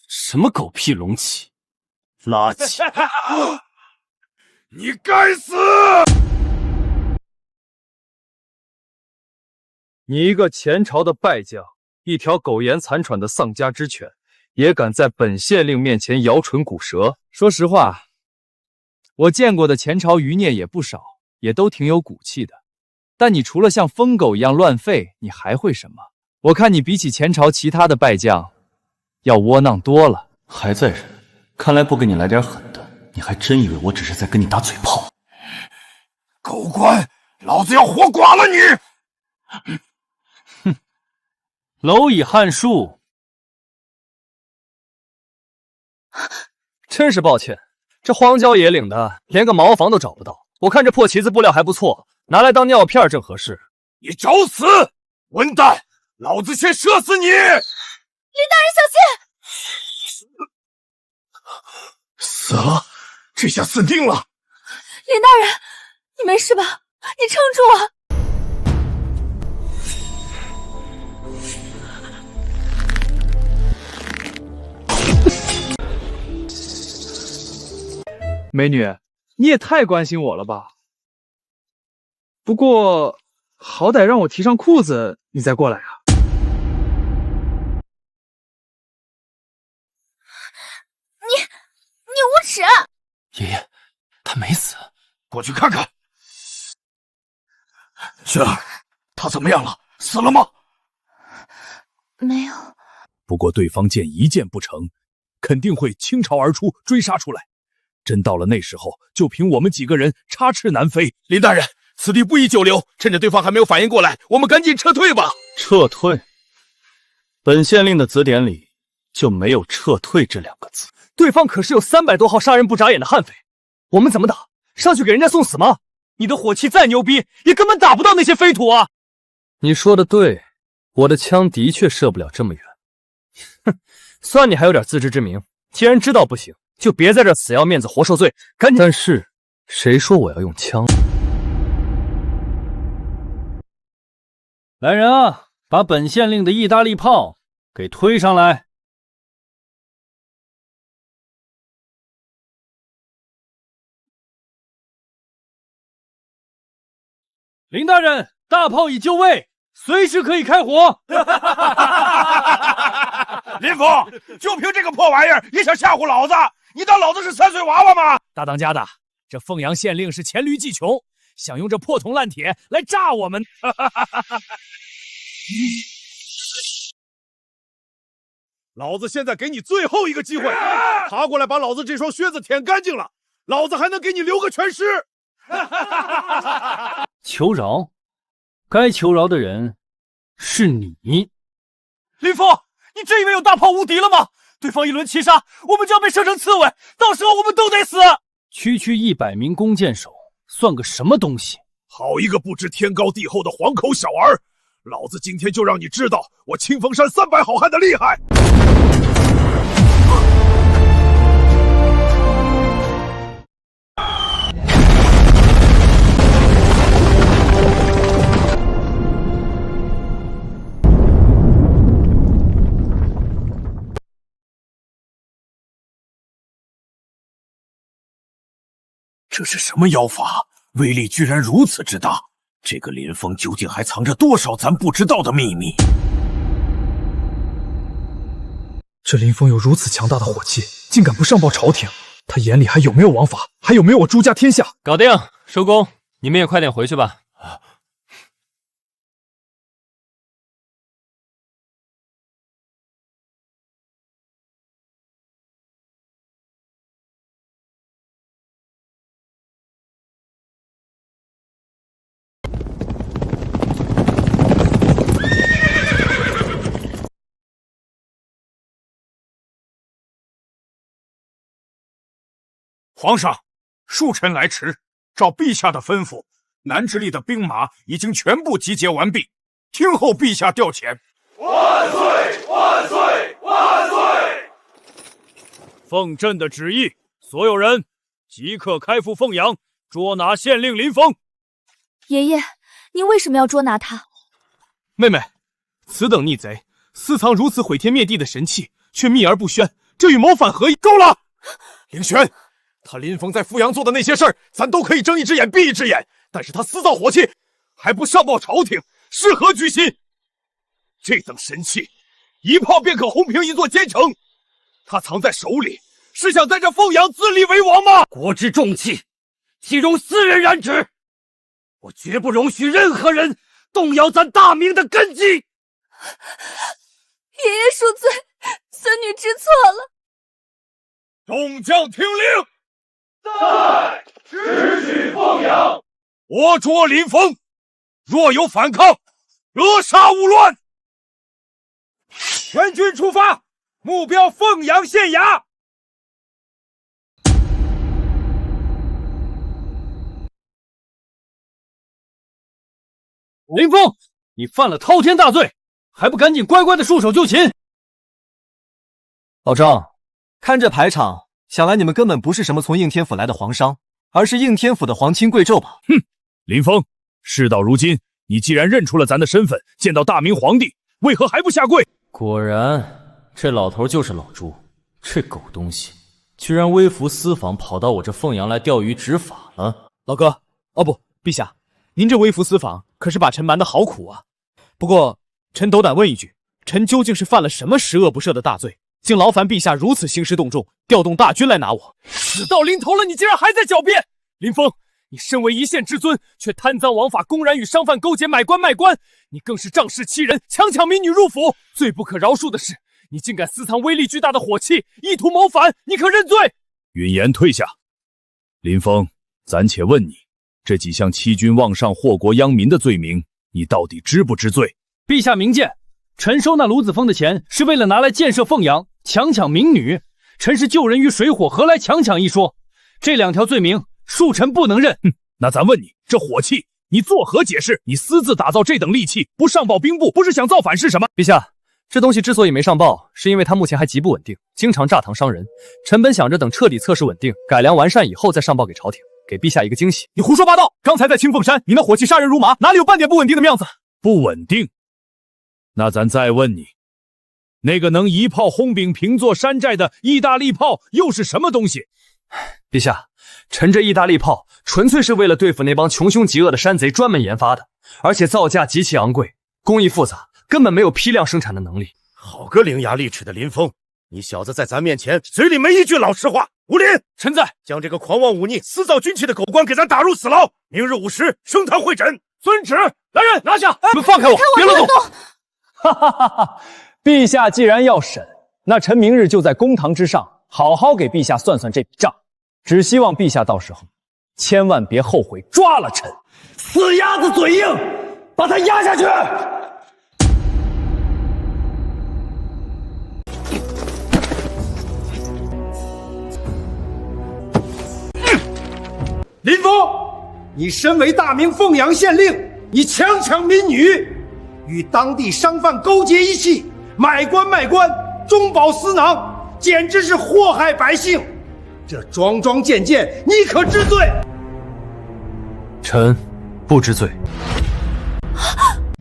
什么狗屁龙旗，垃圾！你该死！你一个前朝的败将，一条苟延残喘的丧家之犬，也敢在本县令面前摇唇鼓舌？说实话，我见过的前朝余孽也不少，也都挺有骨气的。但你除了像疯狗一样乱吠，你还会什么？我看你比起前朝其他的败将，要窝囊多了。还在忍，看来不给你来点狠的，你还真以为我只是在跟你打嘴炮？狗官，老子要活剐了你！哼，蝼蚁撼树。真是抱歉，这荒郊野岭的，连个茅房都找不到。我看这破旗子布料还不错，拿来当尿片正合适。你找死！混蛋！老子先射死你！林大人小心！死了，这下死定了！林大人，你没事吧？你撑住啊！美女，你也太关心我了吧？不过，好歹让我提上裤子，你再过来啊！你无耻！爷爷，他没死，过去看看。雪儿，他怎么样了？死了吗？没有。不过对方见一箭不成，肯定会倾巢而出，追杀出来。真到了那时候，就凭我们几个人插翅难飞。林大人，此地不宜久留，趁着对方还没有反应过来，我们赶紧撤退吧。撤退？本县令的字典里就没有撤退这两个字。对方可是有300多号杀人不眨眼的悍匪，我们怎么打？上去给人家送死吗？你的火器再牛逼，也根本打不到那些飞土啊！你说的对，我的枪的确射不了这么远。哼，算你还有点自知之明。既然知道不行，就别在这死要面子活受罪，赶紧。但是，谁说我要用枪？来人啊，把本县令的意大利炮给推上来！林大人，大炮已就位，随时可以开火。林峰，就凭这个破玩意儿也想吓唬老子？你当老子是3岁娃娃吗？大当家的，这凤阳县令是黔驴技穷，想用这破铜烂铁来炸我们。老子现在给你最后一个机会，爬过来把老子这双靴子舔干净了，老子还能给你留个全尸。求饶，该求饶的人是你。林峰，你真以为有大炮无敌了吗？对方一轮齐杀，我们就要被射成刺猬，到时候我们都得死。区区100名弓箭手，算个什么东西？好一个不知天高地厚的黄口小儿！老子今天就让你知道我清风山300好汉的厉害！这是什么妖法？威力居然如此之大！这个林峰究竟还藏着多少咱不知道的秘密？这林峰有如此强大的火气，竟敢不上报朝廷，他眼里还有没有王法？还有没有我朱家天下？搞定，收工，你们也快点回去吧。皇上，恕臣来迟。照陛下的吩咐，南直隶的兵马已经全部集结完毕，听候陛下调遣。万岁！万岁！万岁！奉朕的旨意，所有人即刻开赴凤阳，捉拿县令林峰。爷爷，您为什么要捉拿他？妹妹，此等逆贼，私藏如此毁天灭地的神器，却秘而不宣，这与谋反何异？够了！凌轩，他林峰在阜阳做的那些事儿，咱都可以睁一只眼闭一只眼。但是他私造火器，还不上报朝廷，是何居心？这等神器，一炮便可轰平一座坚城。他藏在手里，是想在这凤阳自立为王吗？国之重器，岂容私人染指？我绝不容许任何人动摇咱大明的根基。爷爷恕罪，孙女知错了。众将听令，在，直取凤阳。活捉林峰，若有反抗，扼杀勿乱。全军出发，目标凤阳县衙。林峰，你犯了滔天大罪，还不赶紧乖乖的束手就擒！老张，看这排场，想来你们根本不是什么从应天府来的皇商，而是应天府的皇亲贵胄吧？哼，林峰，事到如今，你既然认出了咱的身份，见到大明皇帝，为何还不下跪？果然，这老头就是老朱，这狗东西，居然微服私访，跑到我这凤阳来钓鱼执法了。老哥，哦不，陛下，您这微服私访可是把臣瞒得好苦啊。不过，臣斗胆问一句，臣究竟是犯了什么十恶不赦的大罪，竟劳烦陛下如此兴师动众，调动大军来拿我？死到临头了，你竟然还在狡辩！林峰，你身为一县之尊，却贪赃枉法，公然与商贩勾结，买官卖官，你更是仗势欺人，强抢民女入府。最不可饶恕的是，你竟敢私藏威力巨大的火器，意图谋反，你可认罪？允言退下。林峰，暂且问你，这几项欺君妄上、祸国殃民的罪名，你到底知不知罪？陛下明鉴，臣收那卢子峰的钱是为了拿来建设凤阳，强抢民女。臣是救人于水火，何来强抢一说？这两条罪名，恕臣不能认。那咱问你，这火器你作何解释？你私自打造这等利器，不上报兵部，不是想造反是什么？陛下，这东西之所以没上报，是因为它目前还极不稳定，经常炸膛伤人。臣本想着等彻底测试稳定、改良完善以后再上报给朝廷，给陛下一个惊喜。你胡说八道！刚才在清凤山，你那火器杀人如麻，哪里有半点不稳定的样子？不稳定？那咱再问你，那个能一炮轰饼平座山寨的意大利炮又是什么东西？陛下，臣这意大利炮纯粹是为了对付那帮穷凶极恶的山贼专门研发的，而且造价极其昂贵，工艺复杂，根本没有批量生产的能力。好个伶牙俐齿的林峰，你小子在咱面前嘴里没一句老实话。武林，臣在，将这个狂妄忤逆、私造军器的狗官给咱打入死牢。明日午时升堂会诊。遵旨。来人，拿下！你们放开我，别乱动！哈哈哈哈！陛下既然要审，那臣明日就在公堂之上好好给陛下算算这笔账。只希望陛下到时候千万别后悔抓了臣。死鸭子嘴硬，把他压下去！林峰，你身为大明凤阳县令，你强抢民女，与当地商贩勾结一气，买官卖官，中饱私囊，简直是祸害百姓。这桩桩件件，你可知罪？臣不知罪。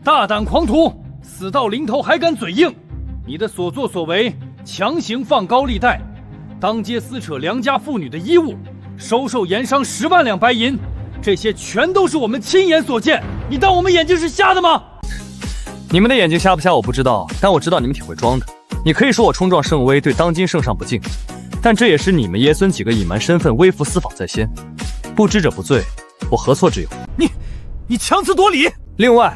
大胆狂徒，死到临头还敢嘴硬！你的所作所为，强行放高利贷，当街撕扯良家妇女的衣物，收受盐商10万两白银，这些全都是我们亲眼所见。你当我们眼睛是瞎的吗？你们的眼睛瞎不瞎我不知道，但我知道你们挺会装的。你可以说我冲撞圣威，对当今圣上不敬，但这也是你们爷孙几个隐瞒身份、微服私访在先，不知者不罪，我何错之有？你强词夺理！另外，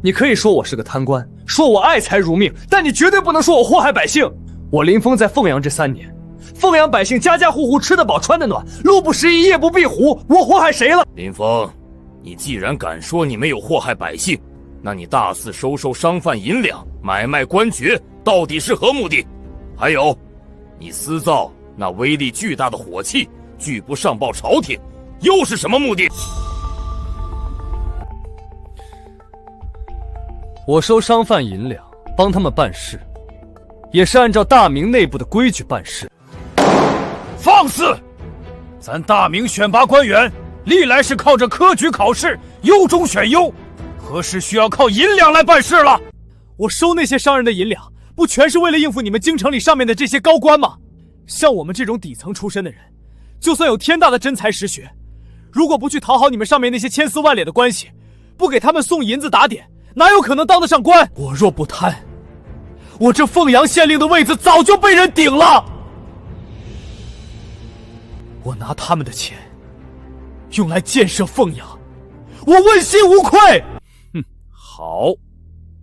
你可以说我是个贪官，说我爱财如命，但你绝对不能说我祸害百姓。我林峰在凤阳这3年，凤阳百姓家家户户吃得饱穿得暖，路不拾遗夜不闭户，我祸害谁了？林峰，你既然敢说你没有祸害百姓，那你大肆收受商贩银两，买卖官爵，到底是何目的？还有，你私造那威力巨大的火器，拒不上报朝廷，又是什么目的？我收商贩银两，帮他们办事，也是按照大明内部的规矩办事。放肆！咱大明选拔官员，历来是靠着科举考试，优中选优，何时需要靠银两来办事了？我收那些商人的银两，不全是为了应付你们京城里上面的这些高官吗？像我们这种底层出身的人，就算有天大的真才实学，如果不去讨好你们上面那些千丝万缕的关系，不给他们送银子打点，哪有可能当得上官？我若不贪，我这凤阳县令的位子早就被人顶了。我拿他们的钱用来建设凤阳，我问心无愧。哼，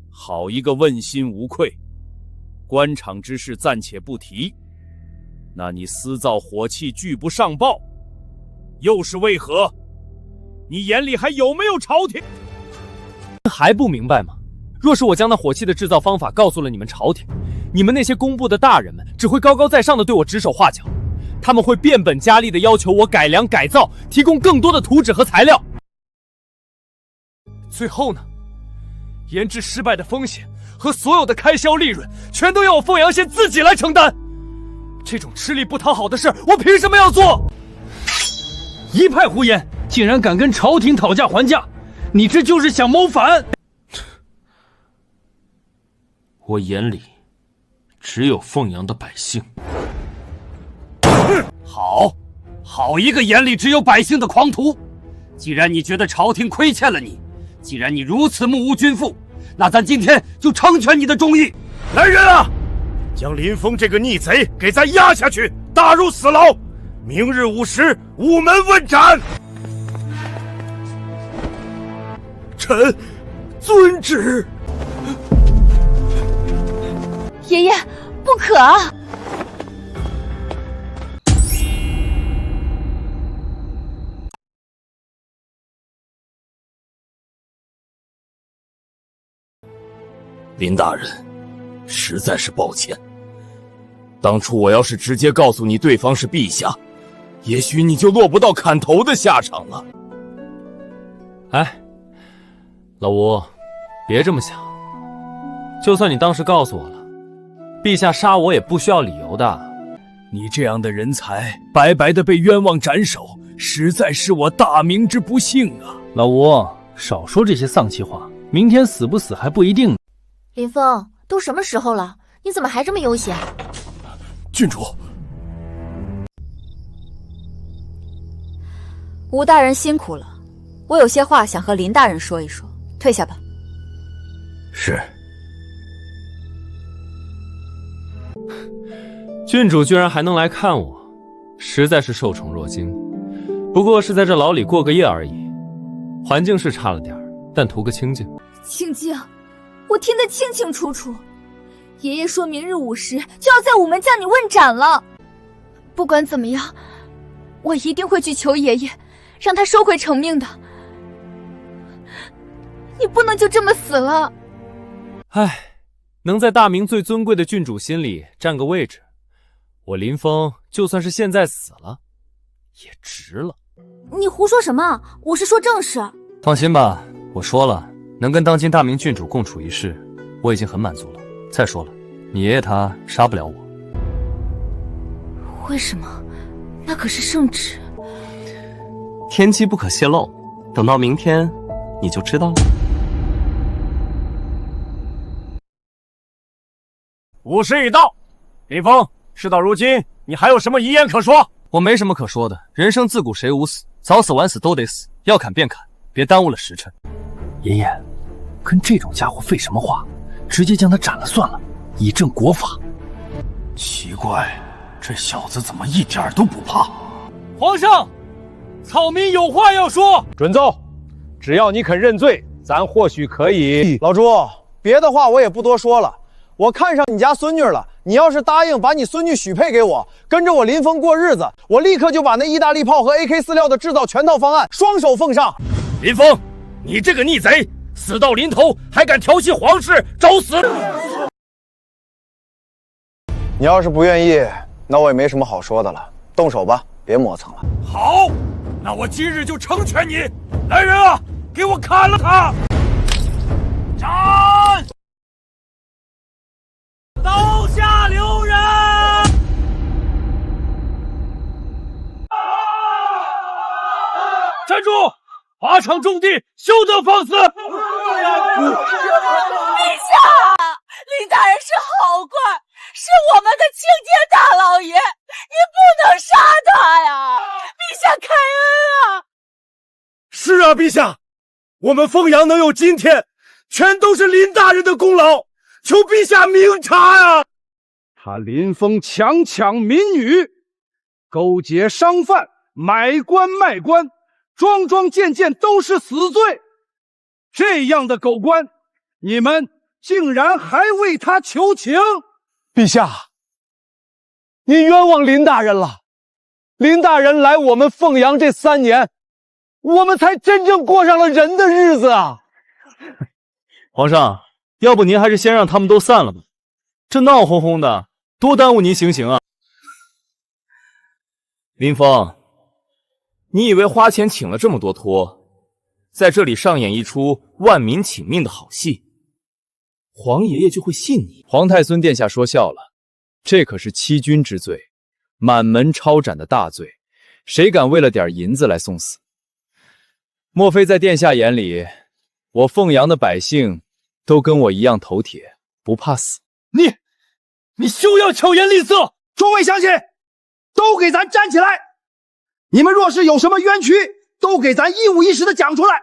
好一个问心无愧。官场之事暂且不提，那你私造火器拒不上报，又是为何？你眼里还有没有朝廷？还不明白吗？若是我将那火器的制造方法告诉了你们朝廷，你们那些工部的大人们只会高高在上的对我指手画脚，他们会变本加厉的要求我改良改造，提供更多的图纸和材料。最后呢，研制失败的风险和所有的开销利润，全都要我凤阳县自己来承担。这种吃力不讨好的事，我凭什么要做？一派胡言！竟然敢跟朝廷讨价还价，你这就是想谋反！我眼里只有凤阳的百姓。好一个眼里只有百姓的狂徒！既然你觉得朝廷亏欠了你，既然你如此目无君父，那咱今天就成全你的忠义。来人啊，将林峰这个逆贼给咱押下去，打入死牢。明日午时，午门问斩。臣遵旨。爷爷，不可啊！林大人，实在是抱歉。当初我要是直接告诉你对方是陛下，也许你就落不到砍头的下场了。哎，老吴，别这么想。就算你当时告诉我了，陛下杀我也不需要理由的。你这样的人才，白白的被冤枉斩首，实在是我大明之不幸啊！老吴，少说这些丧气话，明天死不死还不一定。林峰，都什么时候了，你怎么还这么悠闲？郡主，吴大人辛苦了，我有些话想和林大人说一说，退下吧。是。郡主居然还能来看我，实在是受宠若惊。不过是在这牢里过个夜而已，环境是差了点，但图个清静。清静，我听得清清楚楚。爷爷说明日午时就要在午门将你问斩了。不管怎么样，我一定会去求爷爷，让他收回成命的。你不能就这么死了。唉，能在大明最尊贵的郡主心里占个位置，我林峰就算是现在死了，也值了。你胡说什么？我是说正事。放心吧，我说了，能跟当今大明郡主共处一室，我已经很满足了。再说了，你爷爷他杀不了我。为什么？那可是圣旨。天机不可泄露，等到明天你就知道了。午时已到，林峰，事到如今，你还有什么遗言可说？我没什么可说的，人生自古谁无死，早死晚死都得死，要砍便砍，别耽误了时辰。爷爷，跟这种家伙废什么话？直接将他斩了算了，以正国法。奇怪，这小子怎么一点都不怕？皇上，草民有话要说。准奏，只要你肯认罪，咱或许可以。老朱，别的话我也不多说了。我看上你家孙女了，你要是答应把你孙女许配给我，跟着我林峰过日子，我立刻就把那意大利炮和 AK-46的制造全套方案双手奉上。林峰，你这个逆贼，死到临头还敢调戏皇室，找死！你要是不愿意，那我也没什么好说的了，动手吧，别磨蹭了。好，那我今日就成全你。来人啊，给我砍了他！斩！刀下留人！站住！法场重地，休得放肆！陛下，林大人是好官，是我们的青天大老爷，你不能杀他呀！下开恩啊！是啊，陛下，我们凤阳能有今天，全都是林大人的功劳，求陛下明察呀！他林峰强抢民女，勾结商贩，买官卖官，桩桩件件都是死罪。这样的狗官，你们竟然还为他求情？陛下，您冤枉林大人了。林大人来我们凤阳这3年，我们才真正过上了人的日子啊！皇上，要不您还是先让他们都散了吧，这闹哄哄的，多耽误您行刑啊！林峰，你以为花钱请了这么多托，在这里上演一出万民请命的好戏，皇爷爷就会信你？皇太孙殿下说笑了，这可是欺君之罪，满门抄斩的大罪，谁敢为了点银子来送死？莫非在殿下眼里，我凤阳的百姓都跟我一样头铁，不怕死？你休要巧言令色！诸位乡亲，都给咱站起来！你们若是有什么冤屈，都给咱一五一十的讲出来。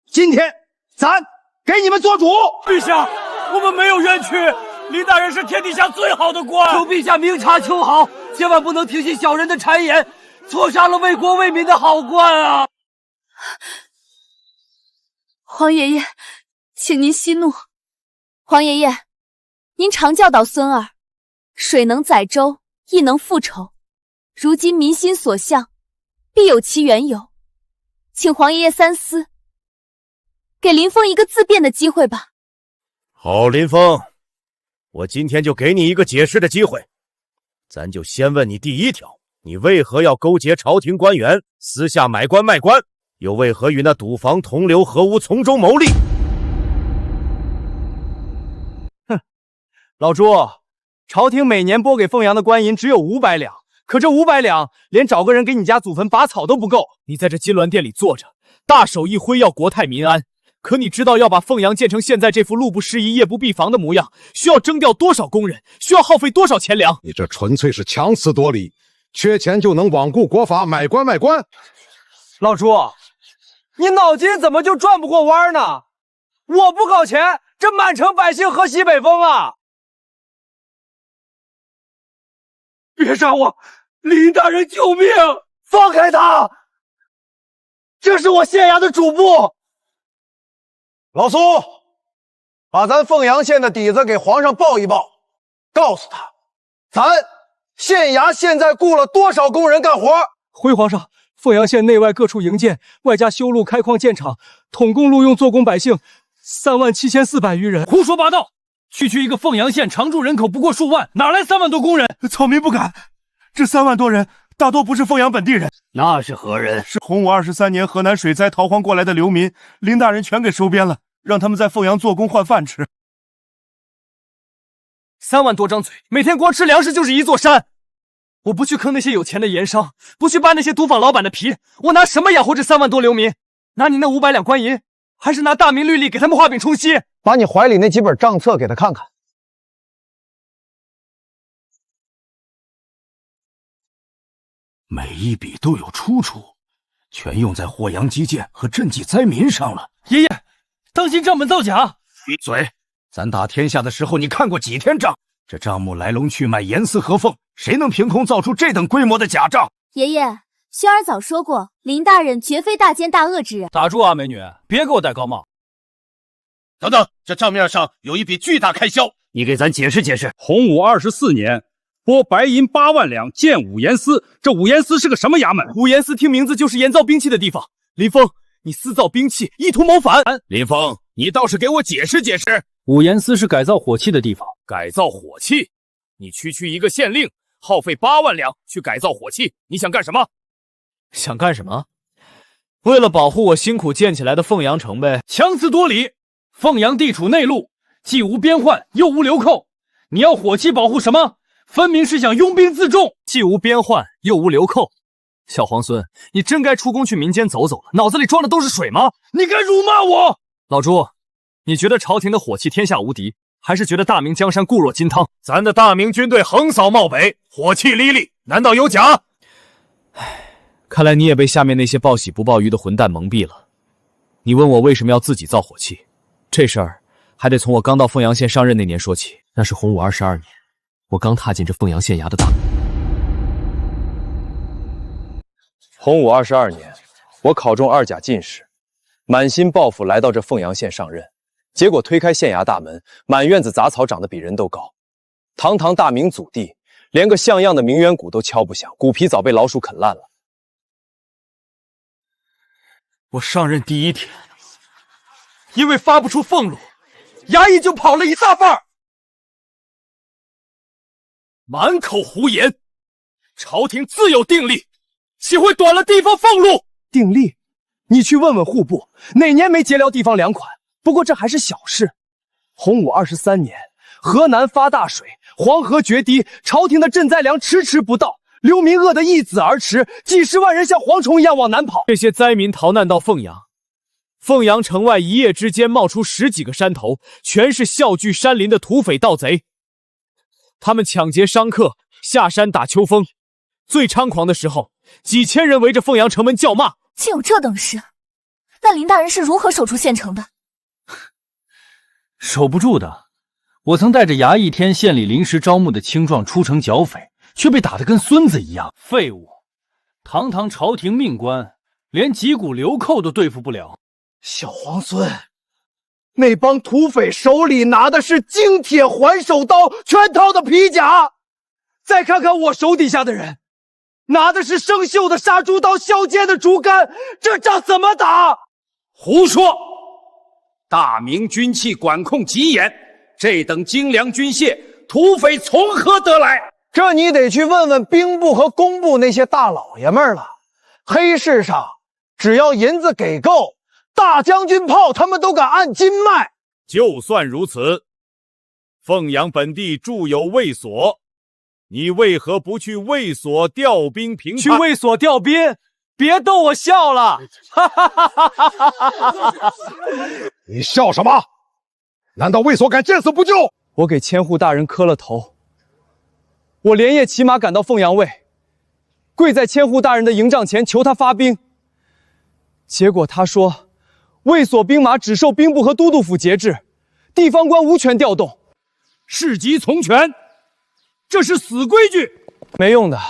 今天咱给你们做主。陛下，我们没有冤屈，林大人是天底下最好的官，求陛下明察秋毫，千万不能听信小人的谗言，错杀了为国为民的好官啊！皇爷爷，请您息怒。皇爷爷，您常教导孙儿，水能载舟，亦能覆舟。如今民心所向，必有其缘由，请皇爷爷三思，给林峰一个自辩的机会吧。好，林峰，我今天就给你一个解释的机会。咱就先问你第一条，你为何要勾结朝廷官员，私下买官卖官？又为何与那赌坊同流合污，从中牟利？哼，老朱，朝廷每年拨给凤阳的官银只有500两，可这500两连找个人给你家祖坟拔草都不够。你在这金銮殿里坐着，大手一挥要国泰民安，可你知道要把凤阳建成现在这副路不拾遗、夜不闭房的模样，需要征调多少工人，需要耗费多少钱粮？你这纯粹是强词夺理，缺钱就能罔顾国法，买官卖官。老朱，你脑筋怎么就转不过弯呢？我不搞钱，这满城百姓喝西北风啊！别杀我！林大人救命！放开他！这是我县衙的主簿。老苏，把咱凤阳县的底子给皇上报一报，告诉他，咱县衙现在雇了多少工人干活。回皇上，凤阳县内外各处营建，外加修路、开矿、建厂，统共录用做工百姓37400余人。胡说八道！区区一个凤阳县，常住人口不过数万，哪来3万多工人？草民不敢，这3万多人大多不是凤阳本地人。那是何人？是洪武23年河南水灾逃荒过来的流民，林大人全给收编了，让他们在凤阳做工换饭吃。3万多张嘴，每天光吃粮食就是一座山。我不去坑那些有钱的盐商，不去扒那些赌坊老板的皮，我拿什么养活这3万多流民？拿你那500两官银，还是拿大明律例给他们画饼充饥？把你怀里那几本账册给他看看。每一笔都有出处，全用在霍阳基建和赈济灾民上了。爷爷，当心账本造假！闭嘴！咱打天下的时候，你看过几天账？这账目来龙去脉严丝合缝，谁能凭空造出这等规模的假账？爷爷，轩儿早说过，林大人绝非大奸大恶之人。打住啊，美女，别给我戴高帽！等等，这账面上有一笔巨大开销，你给咱解释解释。洪武24年，拨白银8万两建五盐司，这五盐司是个什么衙门？五盐司听名字就是研造兵器的地方。林峰，你私造兵器，意图谋反！林峰，你倒是给我解释解释。五盐司是改造火器的地方。改造火器？你区一个县令，耗费8万两去改造火器，你想干什么？想干什么？为了保护我辛苦建起来的凤阳城呗。强词夺理！凤阳地处内陆，既无边患，又无流寇，你要火器保护什么？分明是想拥兵自重。既无边患，又无流寇，小皇孙，你真该出宫去民间走走了，脑子里装的都是水吗？你敢辱骂我？老朱，你觉得朝廷的火器天下无敌，还是觉得大明江山固若金汤？咱的大明军队横扫漠北，火器历历，难道有假？看来你也被下面那些报喜不报忧的混蛋蒙蔽了。你问我为什么要自己造火器，这事儿还得从我刚到凤阳县上任那年说起。那是洪武22年，我刚踏进这凤阳县衙的大。洪武22年，我考中2甲进士，满心抱负来到这凤阳县上任，结果推开县衙大门，满院子杂草长得比人都高。堂堂大明祖地，连个像样的名媛谷都敲不响，骨皮早被老鼠啃烂了。我上任第1天，因为发不出俸禄，衙役就跑了一大半，满口胡言。朝廷自有定例，岂会短了地方俸禄？定例？你去问问户部，哪年没结了地方粮款？不过这还是小事。洪武23年，河南发大水，黄河决堤，朝廷的赈灾粮迟迟不到，流民饿得一子而驰，几十万人像蝗虫一样往南跑。这些灾民逃难到凤阳，凤阳城外一夜之间冒出10几个山头，全是笑聚山林的土匪盗贼。他们抢劫商客，下山打秋风。最猖狂的时候，几千人围着凤阳城门叫骂。竟有这等事？那林大人是如何守住县城的？守不住的。我曾带着衙役天县里临时招募的青壮出城剿匪，却被打得跟孙子一样。废物！堂堂朝廷命官，连几股流寇都对付不了。小皇孙，那帮土匪手里拿的是精铁环手刀，全套的皮甲。再看看我手底下的人，拿的是生锈的杀猪刀，削尖的竹竿，这仗怎么打？胡说！大明军器管控极严，这等精良军械，土匪从何得来？这你得去问问兵部和工部那些大老爷们了。黑市上只要银子给够，大将军炮他们都敢按斤卖。就算如此，凤阳本地驻有卫所，你为何不去卫所调兵平叛？去卫所调兵？别逗我笑了！你笑什么？难道卫所敢见死不救？我给千户大人磕了头，我连夜骑马赶到凤阳卫，跪在千户大人的营帐前求他发兵。结果他说，卫所兵马只受兵部和都督府节制，地方官无权调动，市级从权，这是死规矩。没用的，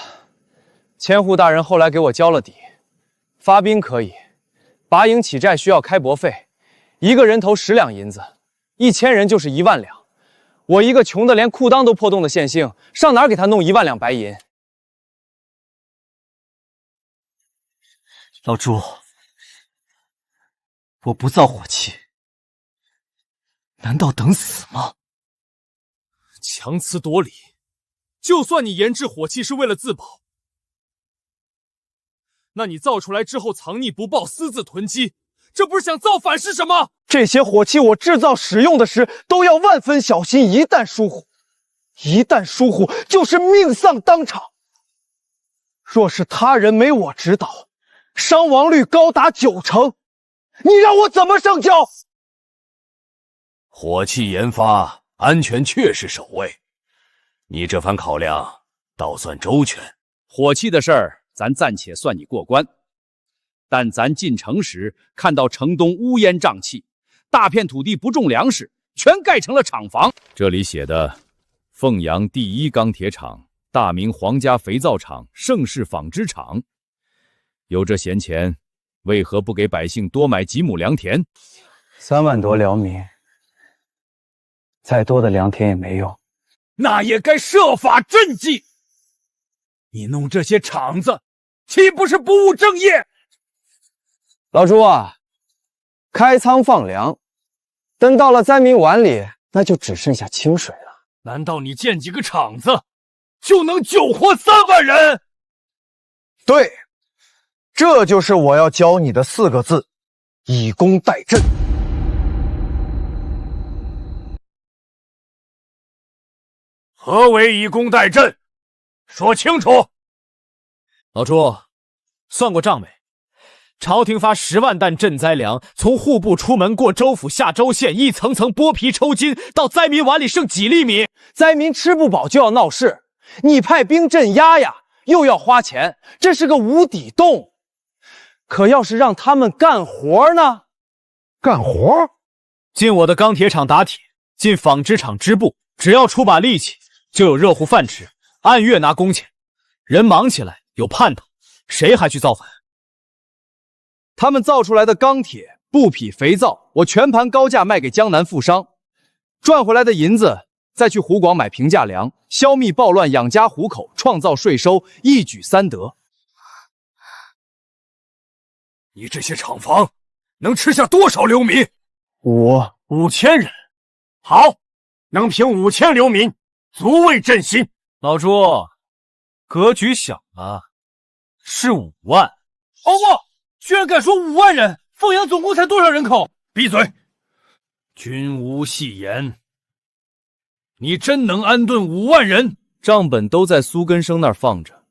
千户大人后来给我交了底。发兵可以，拔营起寨需要开驳费，1个人头10两银子，1000人就是1万两。我一个穷的连裤裆都破洞的县姓，上哪儿给他弄1万两白银？老朱，我不造火器，难道等死吗？强词夺理，就算你研制火器是为了自保，那你造出来之后藏匿不报，私自囤积，这不是想造反是什么？这些火器我制造使用的时都要万分小心，一旦疏忽就是命丧当场。若是他人没我指导，伤亡率高达90%，你让我怎么上交？火器研发，安全确是首位，你这番考量倒算周全。火器的事儿，咱暂且算你过关。但咱进城时看到城东乌烟瘴气，大片土地不种粮食，全盖成了厂房。这里写的凤阳第1钢铁厂、大明皇家肥皂厂、盛世纺织厂，有这闲钱，为何不给百姓多买几亩良田？3万多辽民，再多的良田也没用。那也该设法赈济。你弄这些厂子，岂不是不务正业？老朱啊，开仓放粮，等到了灾民碗里，那就只剩下清水了。难道你建几个厂子就能救活3万人？对，这就是我要教你的4个字：以工代赈。何为以工代赈？说清楚。老朱，算过账没？朝廷发10万担赈灾粮，从户部出门过州府下州县，一层层剥皮抽筋，到灾民碗里剩几粒米。灾民吃不饱就要闹事，你派兵镇压呀，又要花钱，这是个无底洞。可要是让他们干活呢？干活？进我的钢铁厂打铁，进纺织厂织布，只要出把力气，就有热乎饭吃，按月拿工钱。人忙起来有盼头，谁还去造反？他们造出来的钢铁、布匹、肥皂，我全盘高价卖给江南富商，赚回来的银子再去湖广买平价粮，消灭暴乱，养家糊口，创造税收，一举三得。你这些厂房能吃下多少流民？5000人。好，能平5000流民，足为振兴。老朱，格局小了，是5万。哦不，居然敢说5万人！凤阳总共才多少人口？闭嘴！君无戏言。你真能安顿5万人？账本都在苏根生那儿放着，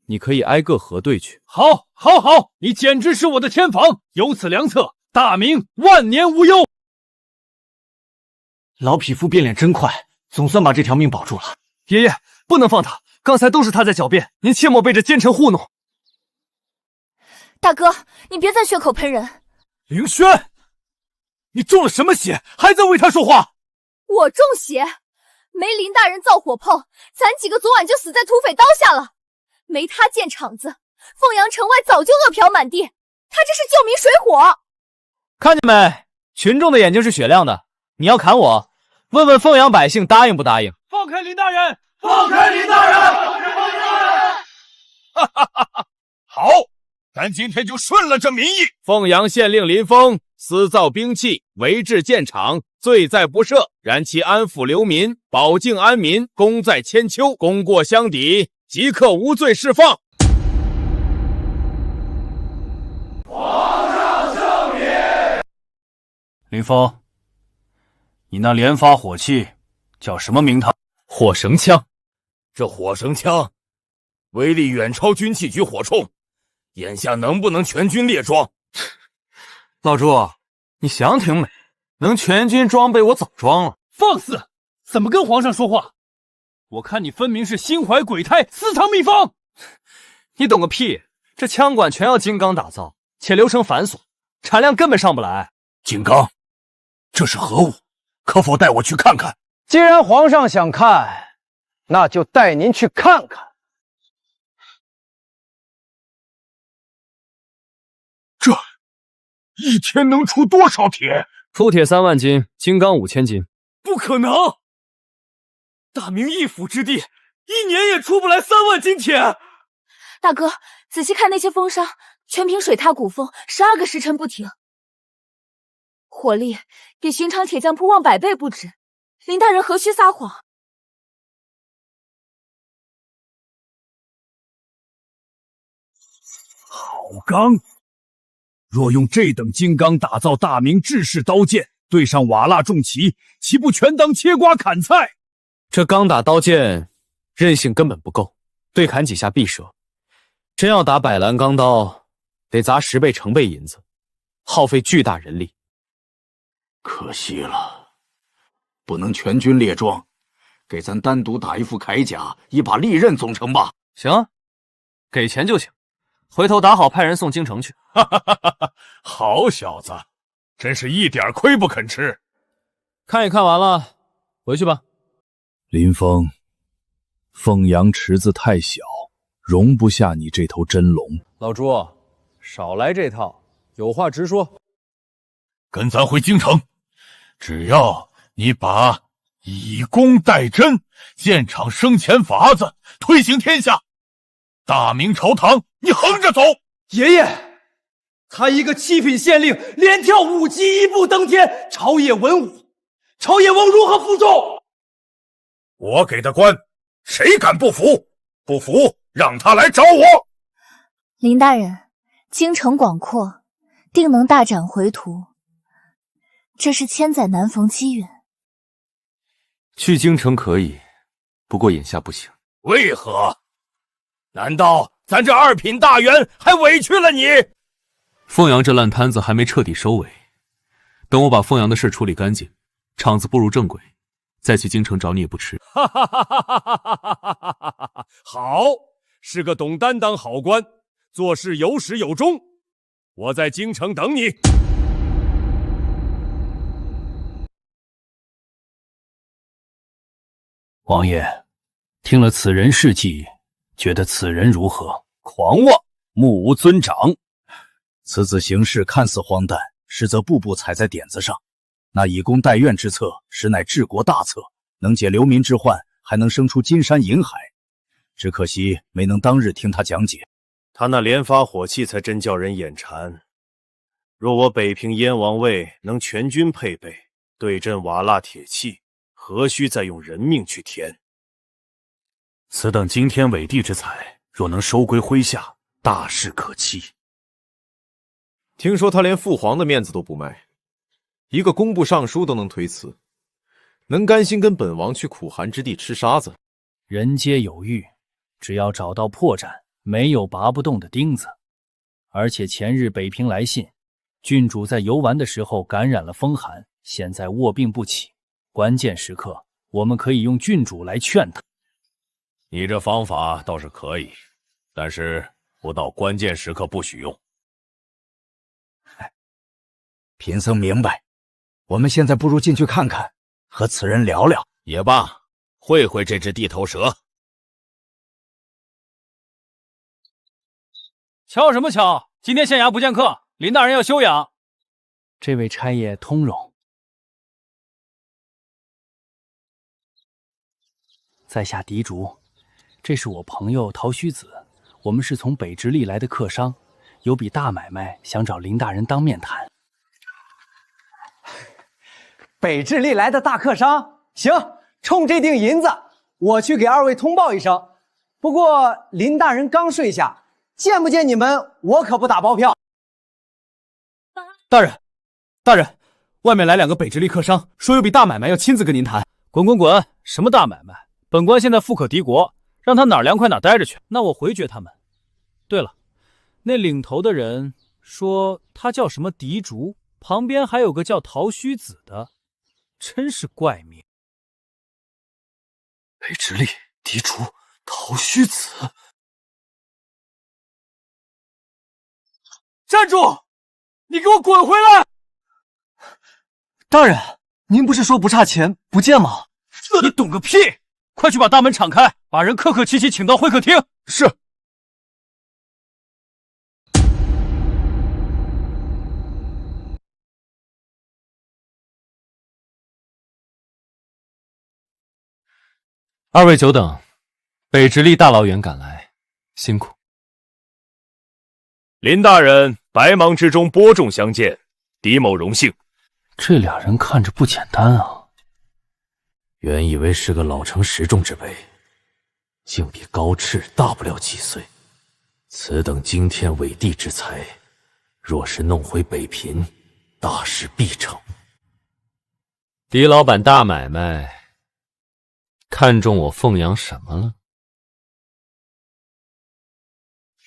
你可以挨个核对去。好，好，好！你简直是我的天房，有此良策，大明万年无忧。老匹夫变脸真快，总算把这条命保住了。爷爷，不能放他，刚才都是他在狡辩，您切莫被这奸臣糊弄。大哥，你别再血口喷人。凌轩，你中了什么邪，还在为他说话？我中邪？没林大人造火炮，咱几个昨晚就死在土匪刀下了。没他建厂子，凤阳城外早就饿殍满地。他这是救民水火。看见没？群众的眼睛是雪亮的。你要砍我，问问凤阳百姓答应不答应？放开林大人！放开林大人！放开林大人！哈哈哈哈！好，咱今天就顺了这民意。凤阳县令林峰私造兵器，违制建厂，罪在不赦。然其安抚流民，保境安民，功在千秋，功过相抵，即刻无罪释放。皇上圣明。林峰，你那连发火器叫什么名堂？火绳枪。这火绳枪威力远超军器局火铳，眼下能不能全军列装？老朱，你想挺美，能全军装备我早装了。放肆！怎么跟皇上说话？我看你分明是心怀鬼胎，私藏秘方。你懂个屁！这枪管全要金刚打造，且流程繁琐，产量根本上不来。金刚，这是何物？可否带我去看看？既然皇上想看，那就带您去看看。这一天能出多少铁？出铁3万斤，金刚5000斤。不可能！大明一府之地，1年也出不来3万斤铁。大哥，仔细看那些风沙，全凭水踏鼓风，12个时辰不停，火力比寻常铁匠铺旺100倍不止。林大人何须撒谎？好钢！若用这等金刚打造大明制式刀剑，对上瓦剌重骑，岂不全当切瓜砍菜？这钢打刀剑韧性根本不够，对砍几下必折。真要打百兰钢刀，得砸10倍成倍银子，耗费巨大人力。可惜了，不能全军列装，给咱单独打一副铠甲，一把利刃总成吧？行，给钱就行。回头打好派人送京城去。哈哈哈哈！好小子，真是一点亏不肯吃。看也看完了，回去吧。林峰，凤阳池子太小，容不下你这头真龙。老朱，少来这套，有话直说。跟咱回京城，只要你把以工代赈、建厂生钱法子推行天下，大明朝堂你横着走。爷爷，他一个7品县令，连跳5级1步登天，朝野文武，朝野王如何服众？我给的官，谁敢不服？不服，让他来找我。林大人，京城广阔，定能大展回图。这是千载难逢机缘。去京城可以，不过眼下不行。为何？难道咱这2品大员还委屈了你？凤阳这烂摊子还没彻底收尾，等我把凤阳的事处理干净，厂子步入正轨，再去京城找你也不迟。哈哈哈哈哈哈！好，是个懂担当好官，做事有始有终。我在京城等你。王爷，听了此人事迹，觉得此人如何？狂妄，目无尊长。此子行事看似荒诞，实则步步踩在点子上。那以工代怨之策，实乃治国大策，能解流民之患，还能生出金山银海。只可惜没能当日听他讲解。他那连发火器才真叫人眼馋。若我北平燕王卫能全军配备，对阵瓦剌铁器，何须再用人命去填？此等惊天伟地之才，若能收归麾下，大事可期。听说他连父皇的面子都不卖，一个工部尚书都能推辞，能甘心跟本王去苦寒之地吃沙子？人皆有欲，只要找到破绽，没有拔不动的钉子。而且前日北平来信，郡主在游玩的时候感染了风寒，现在卧病不起。关键时刻，我们可以用郡主来劝他。你这方法倒是可以，但是不到关键时刻不许用。贫僧明白，我们现在不如进去看看，和此人聊聊也罢，会会这只地头蛇。瞧什么瞧？今天县衙不见客，林大人要休养。这位差爷通融。在下狄竹，这是我朋友陶须子，我们是从北直隶来的客商，有笔大买卖想找林大人当面谈。北直隶来的大客商，行，冲这锭银子，我去给二位通报一声。不过林大人刚睡下，见不见你们，我可不打包票。大人，大人，外面来2个北直隶客商，说有笔大买卖要亲自跟您谈。滚滚滚！什么大买卖？本官现在富可敌国，让他哪儿凉快哪儿待着去。那我回绝他们。对了，那领头的人说他叫什么狄竹，旁边还有个叫陶须子的，真是怪名。北直隶狄竹陶须子。站住！你给我滚回来！大人，您不是说不差钱不见吗？你懂个屁！快去把大门敞开，把人客客气气请到会客厅。是。二位久等，北直隶大老远赶来，辛苦。林大人百忙之中播种相见，狄某荣幸。这俩人看着不简单啊。原以为是个老成持重之辈，竟比高炽大不了几岁。此等惊天伟地之才，若是弄回北平，大事必成。狄老板大买卖，看中我凤阳什么了？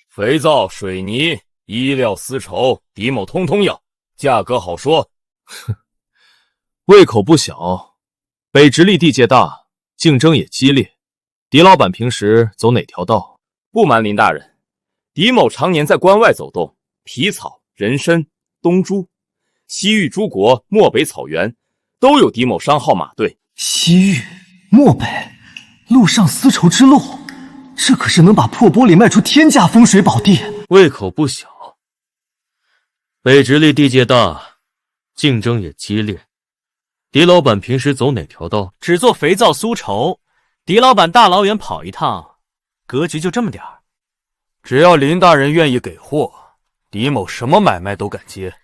肥皂、水泥、衣料、丝绸，狄某通通要，价格好说。哼，胃口不小。北直隶地界大，竞争也激烈。狄老板平时走哪条道？不瞒林大人，狄某常年在关外走动，皮草、人参、东珠、西域诸国、漠北草原，都有狄某商号马队。西域、漠北，陆上丝绸之路，这可是能把破玻璃卖出天价风水宝地。胃口不小。北直隶地界大，竞争也激烈。狄老板平时走哪条道？只做肥皂酥绸。狄老板大老远跑一趟，格局就这么点儿。只要林大人愿意给货，狄某什么买卖都敢接。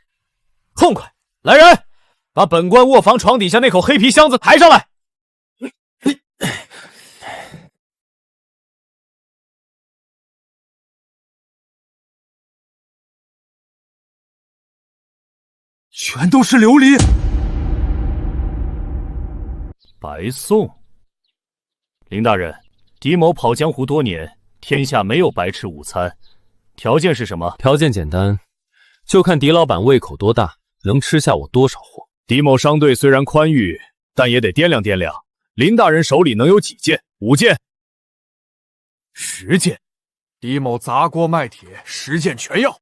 痛快！来人，把本官卧房床底下那口黑皮箱子抬上来。全都是琉璃。白送。林大人，狄某跑江湖多年，天下没有白吃午餐。条件是什么？条件简单，就看狄老板胃口多大，能吃下我多少货。狄某商队虽然宽裕，但也得掂量掂量。林大人手里能有几件？5件、10件。狄某砸锅卖铁，10件全要。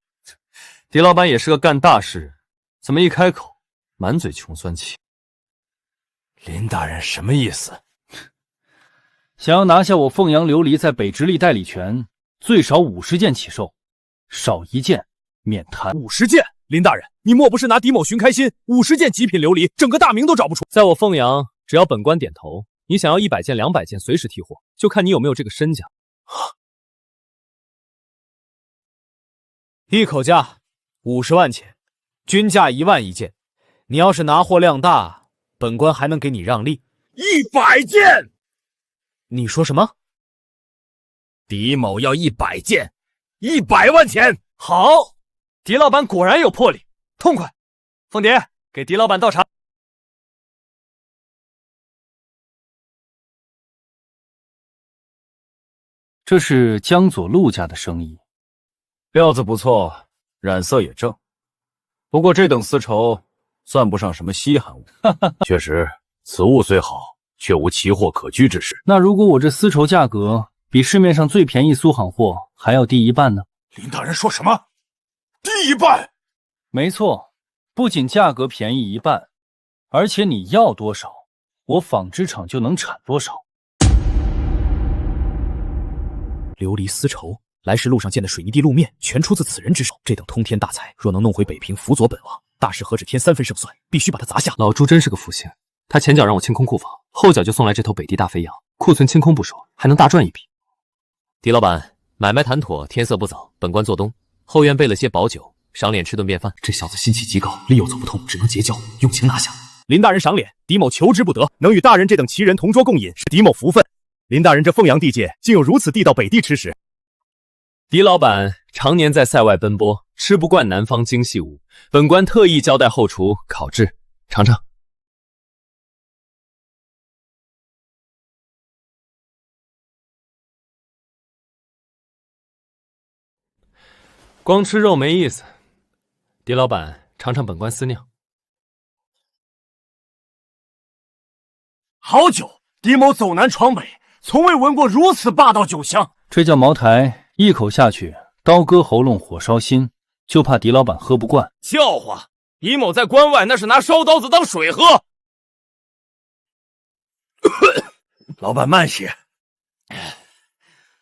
狄老板也是个干大事人，怎么一开口满嘴穷酸气？林大人什么意思？想要拿下我凤阳琉璃在北直隶代理权，最少50件起售，少1件免谈。50件，林大人，你莫不是拿狄某寻开心？50件极品琉璃，整个大明都找不出。在我凤阳，只要本官点头，你想要100件、200件，随时提货，就看你有没有这个身价。一口价50万钱，均价1万1件。你要是拿货量大，本官还能给你让利。100件！你说什么？狄某要100件，100万钱。好，狄老板果然有魄力，痛快。凤蝶，给狄老板倒茶。这是江左陆家的生意，料子不错，染色也正。不过这等丝绸算不上什么稀罕物。确实，此物虽好，却无奇货可居之势。那如果我这丝绸价格比市面上最便宜苏杭货还要低1半呢？林大人说什么？低1半？没错，不仅价格便宜1半，而且你要多少，我纺织厂就能产多少。琉璃丝绸，来时路上见的水泥地路面，全出自此人之手。这等通天大财，若能弄回北平，辅佐本王，大事何止添3分胜算，必须把它砸下。老朱真是个福星，他前脚让我清空库房，后脚就送来这头北地大肥羊，库存清空不说，还能大赚一笔。狄老板，买卖谈妥，天色不早，本官做东。后院备了些宝酒，赏脸吃顿便饭。这小子心气极高，力有走不通，只能结交，用情拿下。林大人赏脸，狄某求之不得，能与大人这等奇人同桌共饮，是狄某福分。林大人这凤阳地界，竟有如此地道北地吃食。狄老板常年在塞外奔波，吃不惯南方精细物，本官特意交代后厨烤制，尝尝。光吃肉没意思，狄老板尝尝本官私酿。好酒，狄某走南闯北，从未闻过如此霸道酒香。这叫茅台，一口下去，刀割喉咙，火烧心，就怕狄老板喝不惯。笑话，狄某在关外那是拿烧刀子当水喝。老板慢些，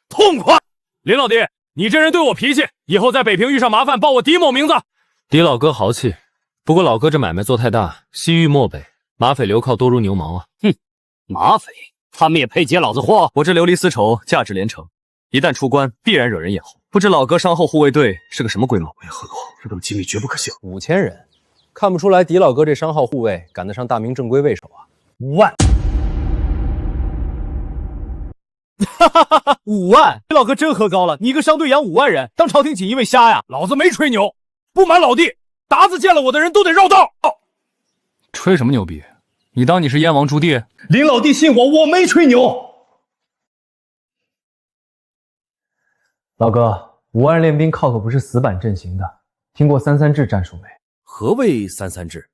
痛快！林老弟，你这人对我脾气，以后在北平遇上麻烦，报我狄某名字。狄老哥豪气，不过老哥这买卖做太大，西域漠北，马匪流靠多如牛毛啊！哼，马匪，他们也配接老子货？我这琉璃丝绸价值连城，一旦出关，必然惹人眼红。不知老哥伤后护卫队是个什么规模？为何口？这等机密绝不可信。 5000人，看不出来狄老哥这商号护卫赶得上大明正规卫手啊！5万。 5万，老哥真喝高了！你一个商队养5万人，当朝廷锦衣卫瞎呀？老子没吹牛，不瞒老弟，达子见了我的人都得绕道。吹什么牛逼？你当你是燕王朱棣？林老弟信我，我没吹牛。老哥，5万练兵靠可不是死板阵型的。听过33制战术没？何谓33制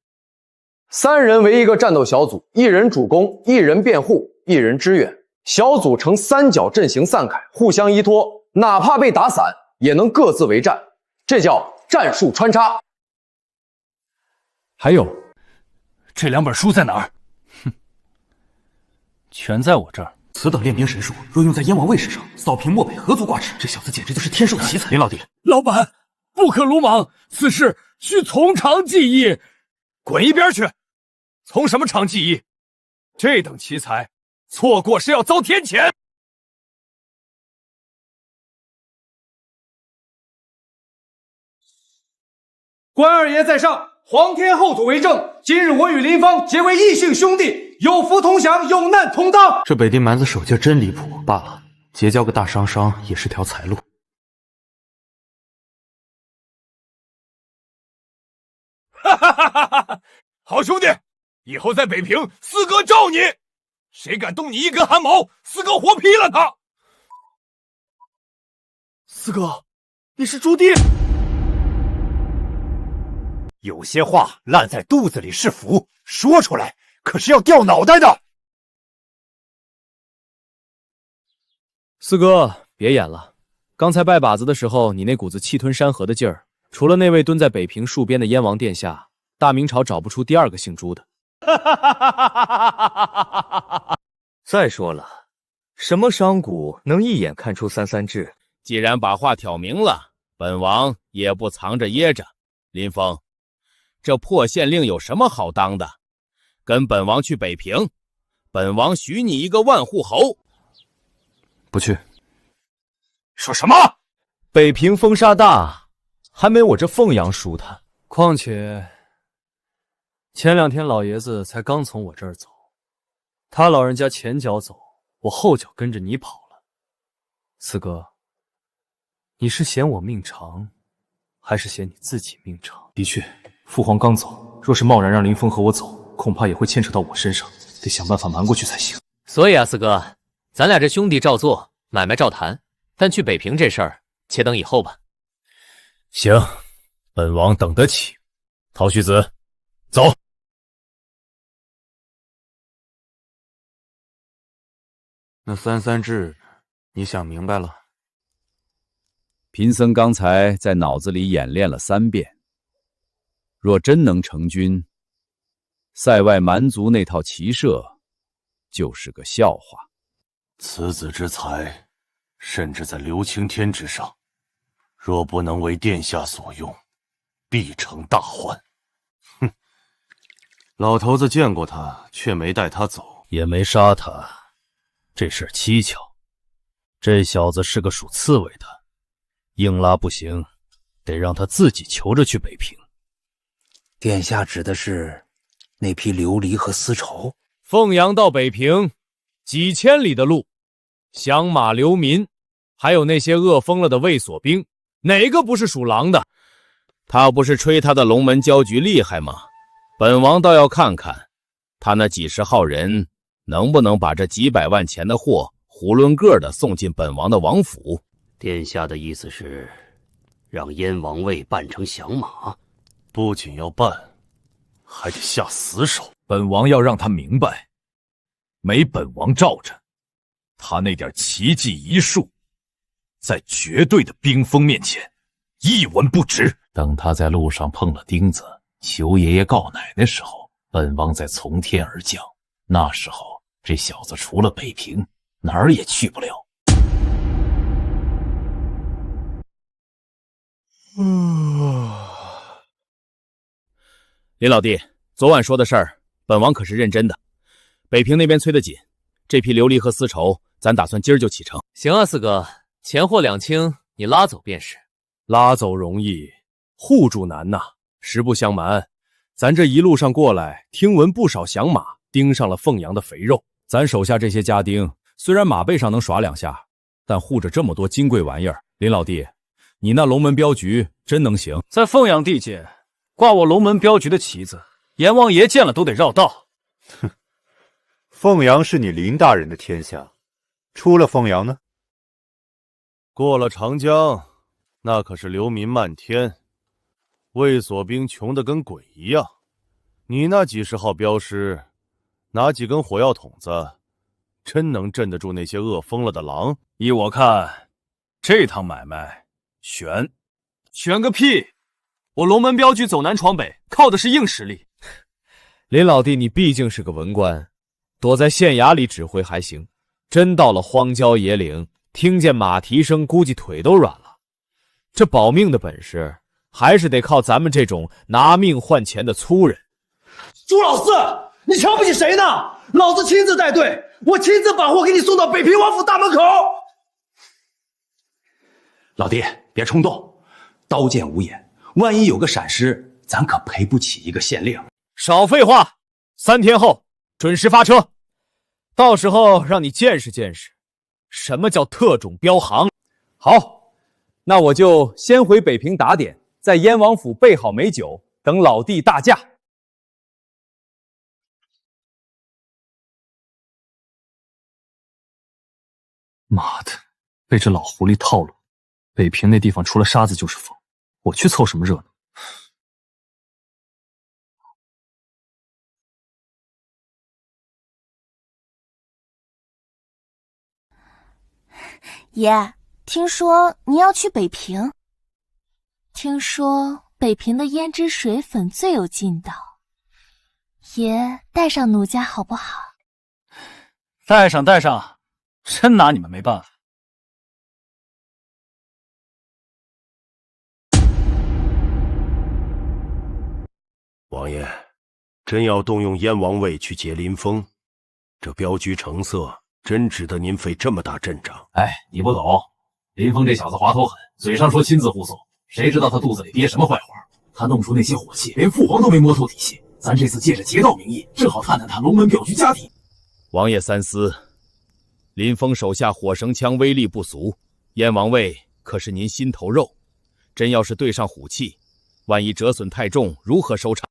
？3人为一个战斗小组，1人主攻，1人辩护，1人支援。 小组呈三角阵型散开，互相依托，哪怕被打散，也能各自为战，这叫战术穿插。还有，这2本书在哪儿？哼，全在我这儿。此等练兵神术，若用在燕王卫士上，扫平漠北何足挂齿。这小子简直就是天授奇才。林老弟，老板，不可鲁莽，此事需从长计议。滚一边去！从什么长计议？这等奇才。 错过是要遭天谴。关二爷在上，皇天后土为证。今日我与林芳结为异姓兄弟，有福同享，有难同当。这北地蛮子手劲真离谱。罢了，结交个大商也是条财路。哈哈哈哈哈！好兄弟，以后在北平，四哥罩你。 谁敢动你一根汗毛，四哥活劈了他！四哥，你是朱棣。有些话烂在肚子里是福，说出来可是要掉脑袋的。四哥，别演了。刚才拜把子的时候，你那股子气吞山河的劲儿，除了那位蹲在北平戍边的燕王殿下，大明朝找不出第二个姓朱的。再说了，什么商贾能一眼看出三三制？既然把话挑明了，本王也不藏着掖着。林峰，这破县令有什么好当的？跟本王去北平，本王许你一个万户侯。不去。说什么？北平风沙大，还没我这凤阳舒坦。况且前2天老爷子才刚从我这儿走，他老人家前脚走，我后脚跟着你跑了。四哥，你是嫌我命长，还是嫌你自己命长？的确，父皇刚走，若是贸然让林峰和我走，恐怕也会牵扯到我身上，得想办法瞒过去才行。所以啊，四哥，咱俩这兄弟照做，买卖照谈，但去北平这事儿，且等以后吧。行，本王等得起。陶须子，走。那三三制，你想明白了？贫僧刚才在脑子里演练了3遍，若真能成军，塞外蛮族那套骑射就是个笑话。此子之才，甚至在刘青天之上，若不能为殿下所用，必成大患。哼，老头子见过他，却没带他走，也没杀他，这事儿蹊跷。这小子是个属刺猬的，硬拉不行，得让他自己求着去北平。殿下指的是那批琉璃和丝绸？凤阳到北平几千里的路，响马流民，还有那些饿疯了的卫所兵，哪个不是属狼的？他不是吹他的龙门镖局厉害吗？本王倒要看看，他那几十号人能不能把这几百万钱的货囫囵个的送进本王的王府。殿下的意思是，让燕王位扮成响马？不仅要办，还得下死手。本王要让他明白，没本王罩着，他那点奇技异术，在绝对的兵锋面前，一文不值。等他在路上碰了钉子，求爷爷告奶奶时候，本王再从天而降。那时候，这小子除了北平，哪儿也去不了。林老弟，昨晚说的事儿，本王可是认真的。北平那边催得紧，这批琉璃和丝绸，咱打算今儿就启程。行啊，四哥，钱货两清，你拉走便是。拉走容易，护住难呐。实不相瞒，咱这一路上过来，听闻不少响马盯上了凤阳的肥肉。咱手下这些家丁，虽然马背上能耍2下，但护着这么多金贵玩意儿。林老弟，你那龙门镖局真能行？在凤阳地界，挂我龙门镖局的旗子，阎王爷见了都得绕道。哼，凤阳是你林大人的天下，出了凤阳呢？过了长江，那可是流民漫天，卫所兵穷得跟鬼一样。你那几十号镖师，拿几根火药筒子，真能镇得住那些饿疯了的狼？依我看，这趟买卖悬。悬个屁！我龙门镖局走南闯北，靠的是硬实力。林老弟，你毕竟是个文官，躲在县衙里指挥还行，真到了荒郊野岭，听见马蹄声，估计腿都软了。这保命的本事，还是得靠咱们这种拿命换钱的粗人。朱老四，你瞧不起谁呢？老子亲自带队，我亲自把货给你送到北平王府大门口。老弟，别冲动，刀剑无眼，万一有个闪失，咱可赔不起一个县令。少废话，3天后准时发车，到时候让你见识见识，什么叫特种镖行。好，那我就先回北平打点，在燕王府备好美酒，等老弟大驾。妈的，被这老狐狸套路！北平那地方除了沙子就是风，我去凑什么热闹？爷，听说您要去北平？听说北平的胭脂水粉最有劲道，爷带上奴家好不好？带上，真拿你们没办法。王爷，真要动用燕王位去劫林峰，这镖局成色真值得您费这么大阵仗？哎，你不懂，林峰这小子滑头狠，嘴上说亲自护送，谁知道他肚子里憋什么坏话？他弄出那些火器，连父皇都没摸透底细。咱这次借着劫道名义，正好探探他龙门镖局家底。王爷三思，林峰手下火绳枪威力不俗，燕王位可是您心头肉，真要是对上虎器，万一折损太重，如何收场？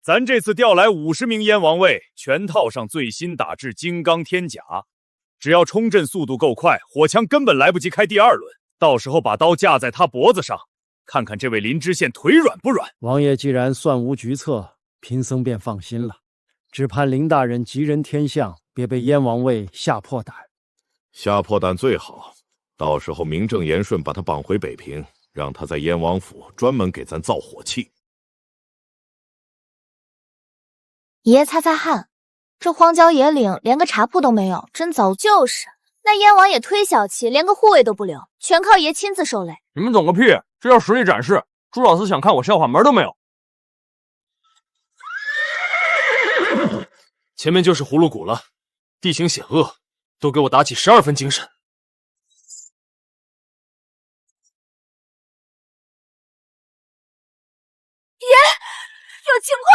咱这次调来50名燕王卫，全套上最新打制金刚天甲，只要冲阵速度够快，火枪根本来不及开第2轮。到时候把刀架在他脖子上，看看这位林知县腿软不软。王爷既然算无局策，贫僧便放心了。只盼林大人吉人天相，别被燕王卫吓破胆。吓破胆最好，到时候名正言顺把他绑回北平，让他在燕王府专门给咱造火器。爷擦擦汗，这荒郊野岭连个茶铺都没有，真糟。就是，那燕王也忒小气，连个护卫都不留，全靠爷亲自受累。你们懂个屁！这要实力展示，朱老师想看我笑话门都没有。前面就是葫芦谷了，地形险恶，都给我打起12分精神。爷，有情况！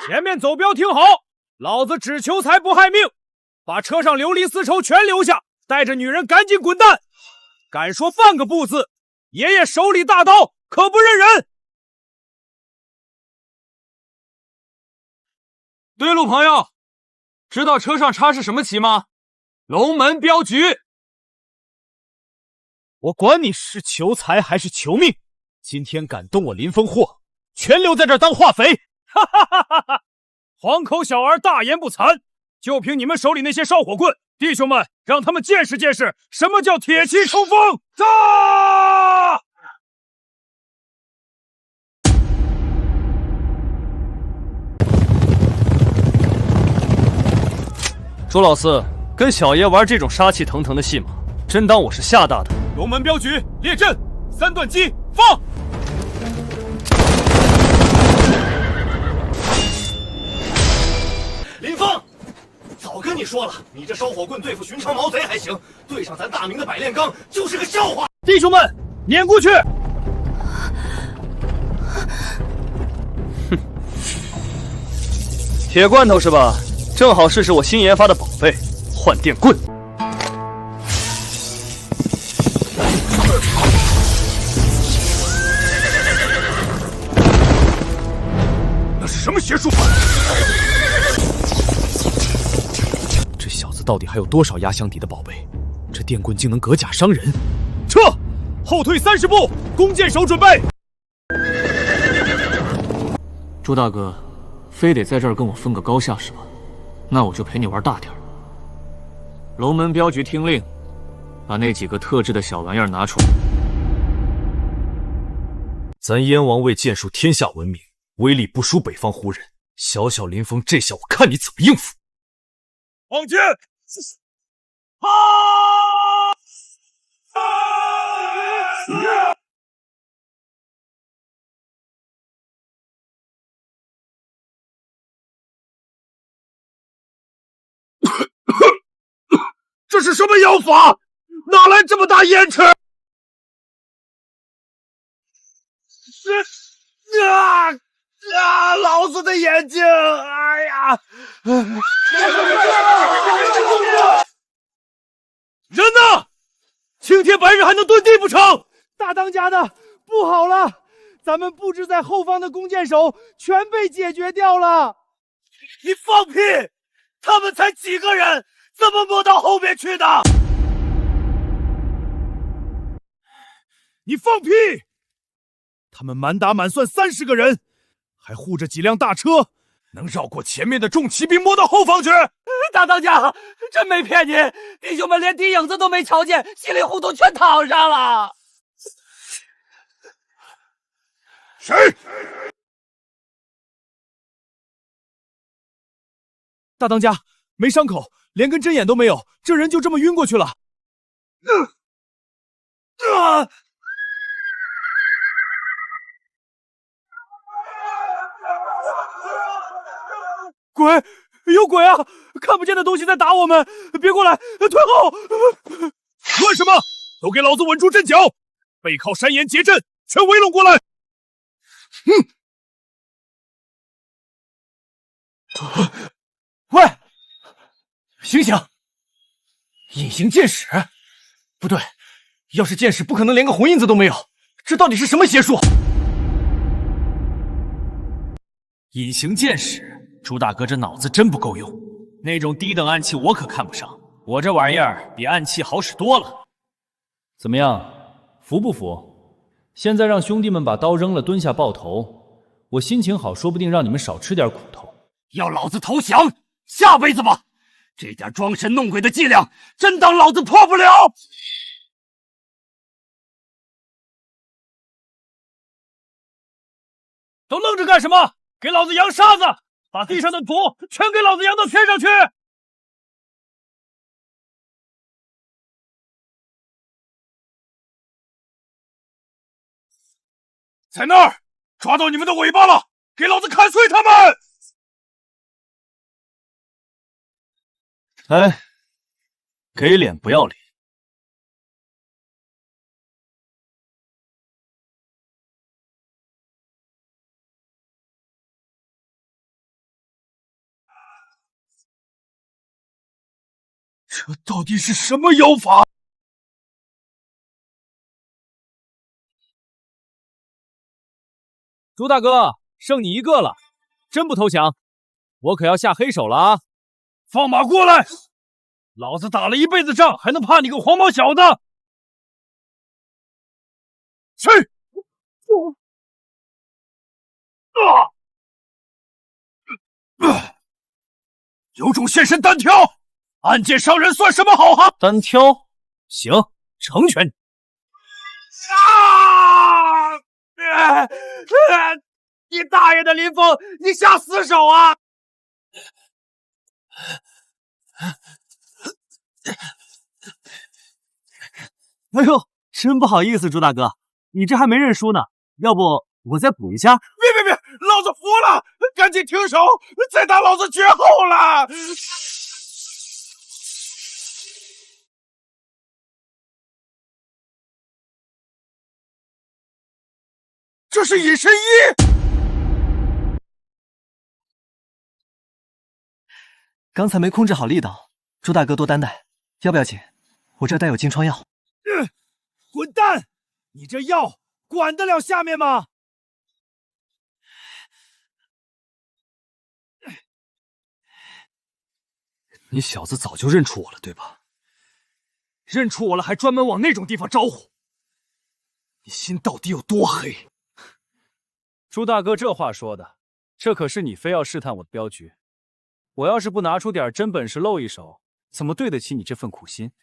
前面走镖听好，老子只求财不害命，把车上流离丝绸全留下，带着女人赶紧滚蛋！敢说半个不字，爷爷手里大刀可不认人。对路朋友，知道车上插是什么旗吗？龙门镖局。我管你是求财还是求命，今天敢动我林峰货，全留在这儿当化肥！哈哈哈哈哈！黄口小儿大言不惭，就凭你们手里那些烧火棍，弟兄们，让他们见识见识什么叫铁骑冲锋！杀！朱老四跟小爷玩这种杀气腾腾的戏码，真当我是吓大的？龙门镖局列阵，3段击，放！林峰，早跟你说了，你这烧火棍对付寻常毛贼还行，对上咱大明的百炼钢就是个笑话。弟兄们，撵过去！哼，铁罐头是吧？正好试试我新研发的宝贝——换电棍。那是什么邪术？这小子到底还有多少压箱底的宝贝？这电棍竟能隔甲伤人！撤，后退30步，弓箭手准备。朱大哥，非得在这儿跟我分个高下是吧？那我就陪你玩大点儿。龙门镖局听令，把那几个特制的小玩意儿拿出来。咱燕王卫剑术天下闻名，威力不输北方胡人。小小林峰，这下我看你怎么应付！往前！这是什么妖法？哪来这么大烟池？老子的眼睛！哎呀！人呢？青天白日还能遁地不成？大当家的，不好了！咱们布置在后方的弓箭手全被解决掉了！你放屁！他们才几个人，怎么摸到后面去的？你放屁！他们满打满算30个人，还护着几辆大车，能绕过前面的重骑兵，摸到后方去。大当家，真没骗您，弟兄们连敌影子都没瞧见，稀里糊涂全躺上了。谁？大当家，没伤口，连根针眼都没有，这人就这么晕过去了。鬼！有鬼啊！看不见的东西在打我们，别过来，退后！乱什么？都给老子稳住阵脚，背靠山岩结阵，全围拢过来！喂，醒醒！隐形剑矢？不对，要是剑矢，不可能连个红印子都没有。这到底是什么邪术？隐形剑矢，朱大哥这脑子真不够用。那种低等暗器我可看不上，我这玩意儿比暗器好使多了。怎么样，服不服？现在让兄弟们把刀扔了，蹲下抱头，我心情好，说不定让你们少吃点苦头。要老子投降？下辈子吧！这点装神弄鬼的伎俩，真当老子破不了？都愣着干什么？给老子扬沙子！把地上的土全给老子扬到天上去！在那儿，抓到你们的尾巴了，给老子砍碎他们！哎，给脸不要脸！这到底是什么妖法？朱大哥，剩你一个了，真不投降，我可要下黑手了啊！放马过来！老子打了一辈子仗，还能怕你个黄毛小子？去！有种现身单挑！暗箭伤人算什么好汉？单挑，行，成全你。你大爷的林峰，你下死手啊！哎呦，真不好意思，朱大哥，你这还没认输呢，要不我再补一下？别，老子服了，赶紧停手，再打老子绝后了！这是隐身衣！刚才没控制好力道，朱大哥多担待，要不要紧？我这带有金疮药。滚蛋！你这药管得了下面吗？你小子早就认出我了，对吧？认出我了，还专门往那种地方招呼，你心到底有多黑？朱大哥这话说的，这可是你非要试探我的镖局。我要是不拿出点真本事露一手，怎么对得起你这份苦心？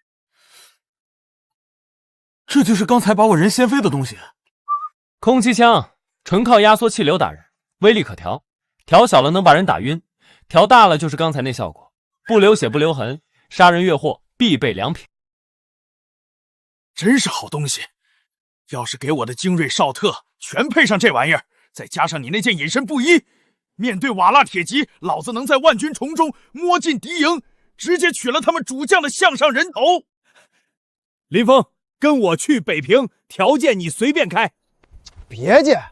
这就是刚才把我人掀飞的东西。空气枪纯靠压缩气流打人，威力可调，调小了能把人打晕，调大了就是刚才那效果，不流血不留痕，杀人越货必备良品。真是好东西！要是给我的精锐少特全配上这玩意儿，再加上你那件隐身布衣，面对瓦剌铁骑，老子能在万军丛中摸进敌营，直接取了他们主将的项上人头。林峰，跟我去北平，条件你随便开。别介，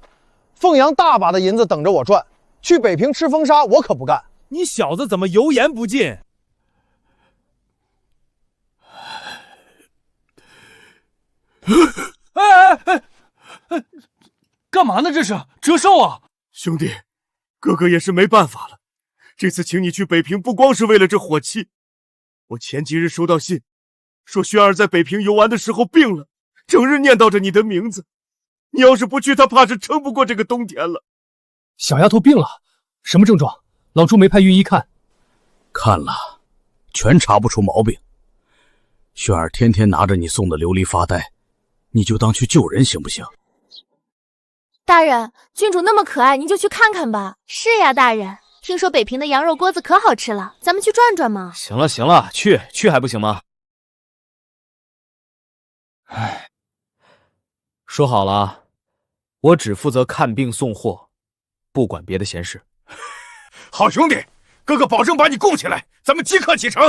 凤阳大把的银子等着我赚，去北平吃风沙我可不干。你小子怎么油盐不进？干嘛呢？这是折寿啊！兄弟，哥哥也是没办法了。这次请你去北平，不光是为了这火器。我前几日收到信，说轩儿在北平游玩的时候病了，整日念叨着你的名字。你要是不去，他怕是撑不过这个冬天了。小丫头病了，什么症状？老朱没派御医看？看了，全查不出毛病。轩儿天天拿着你送的琉璃发呆，你就当去救人行不行？大人，郡主那么可爱，您就去看看吧。是呀，大人，听说北平的羊肉锅子可好吃了，咱们去转转嘛。行了行了，去还不行吗？唉，说好了，我只负责看病送货，不管别的闲事。好兄弟，哥哥保证把你供起来，咱们即刻启程。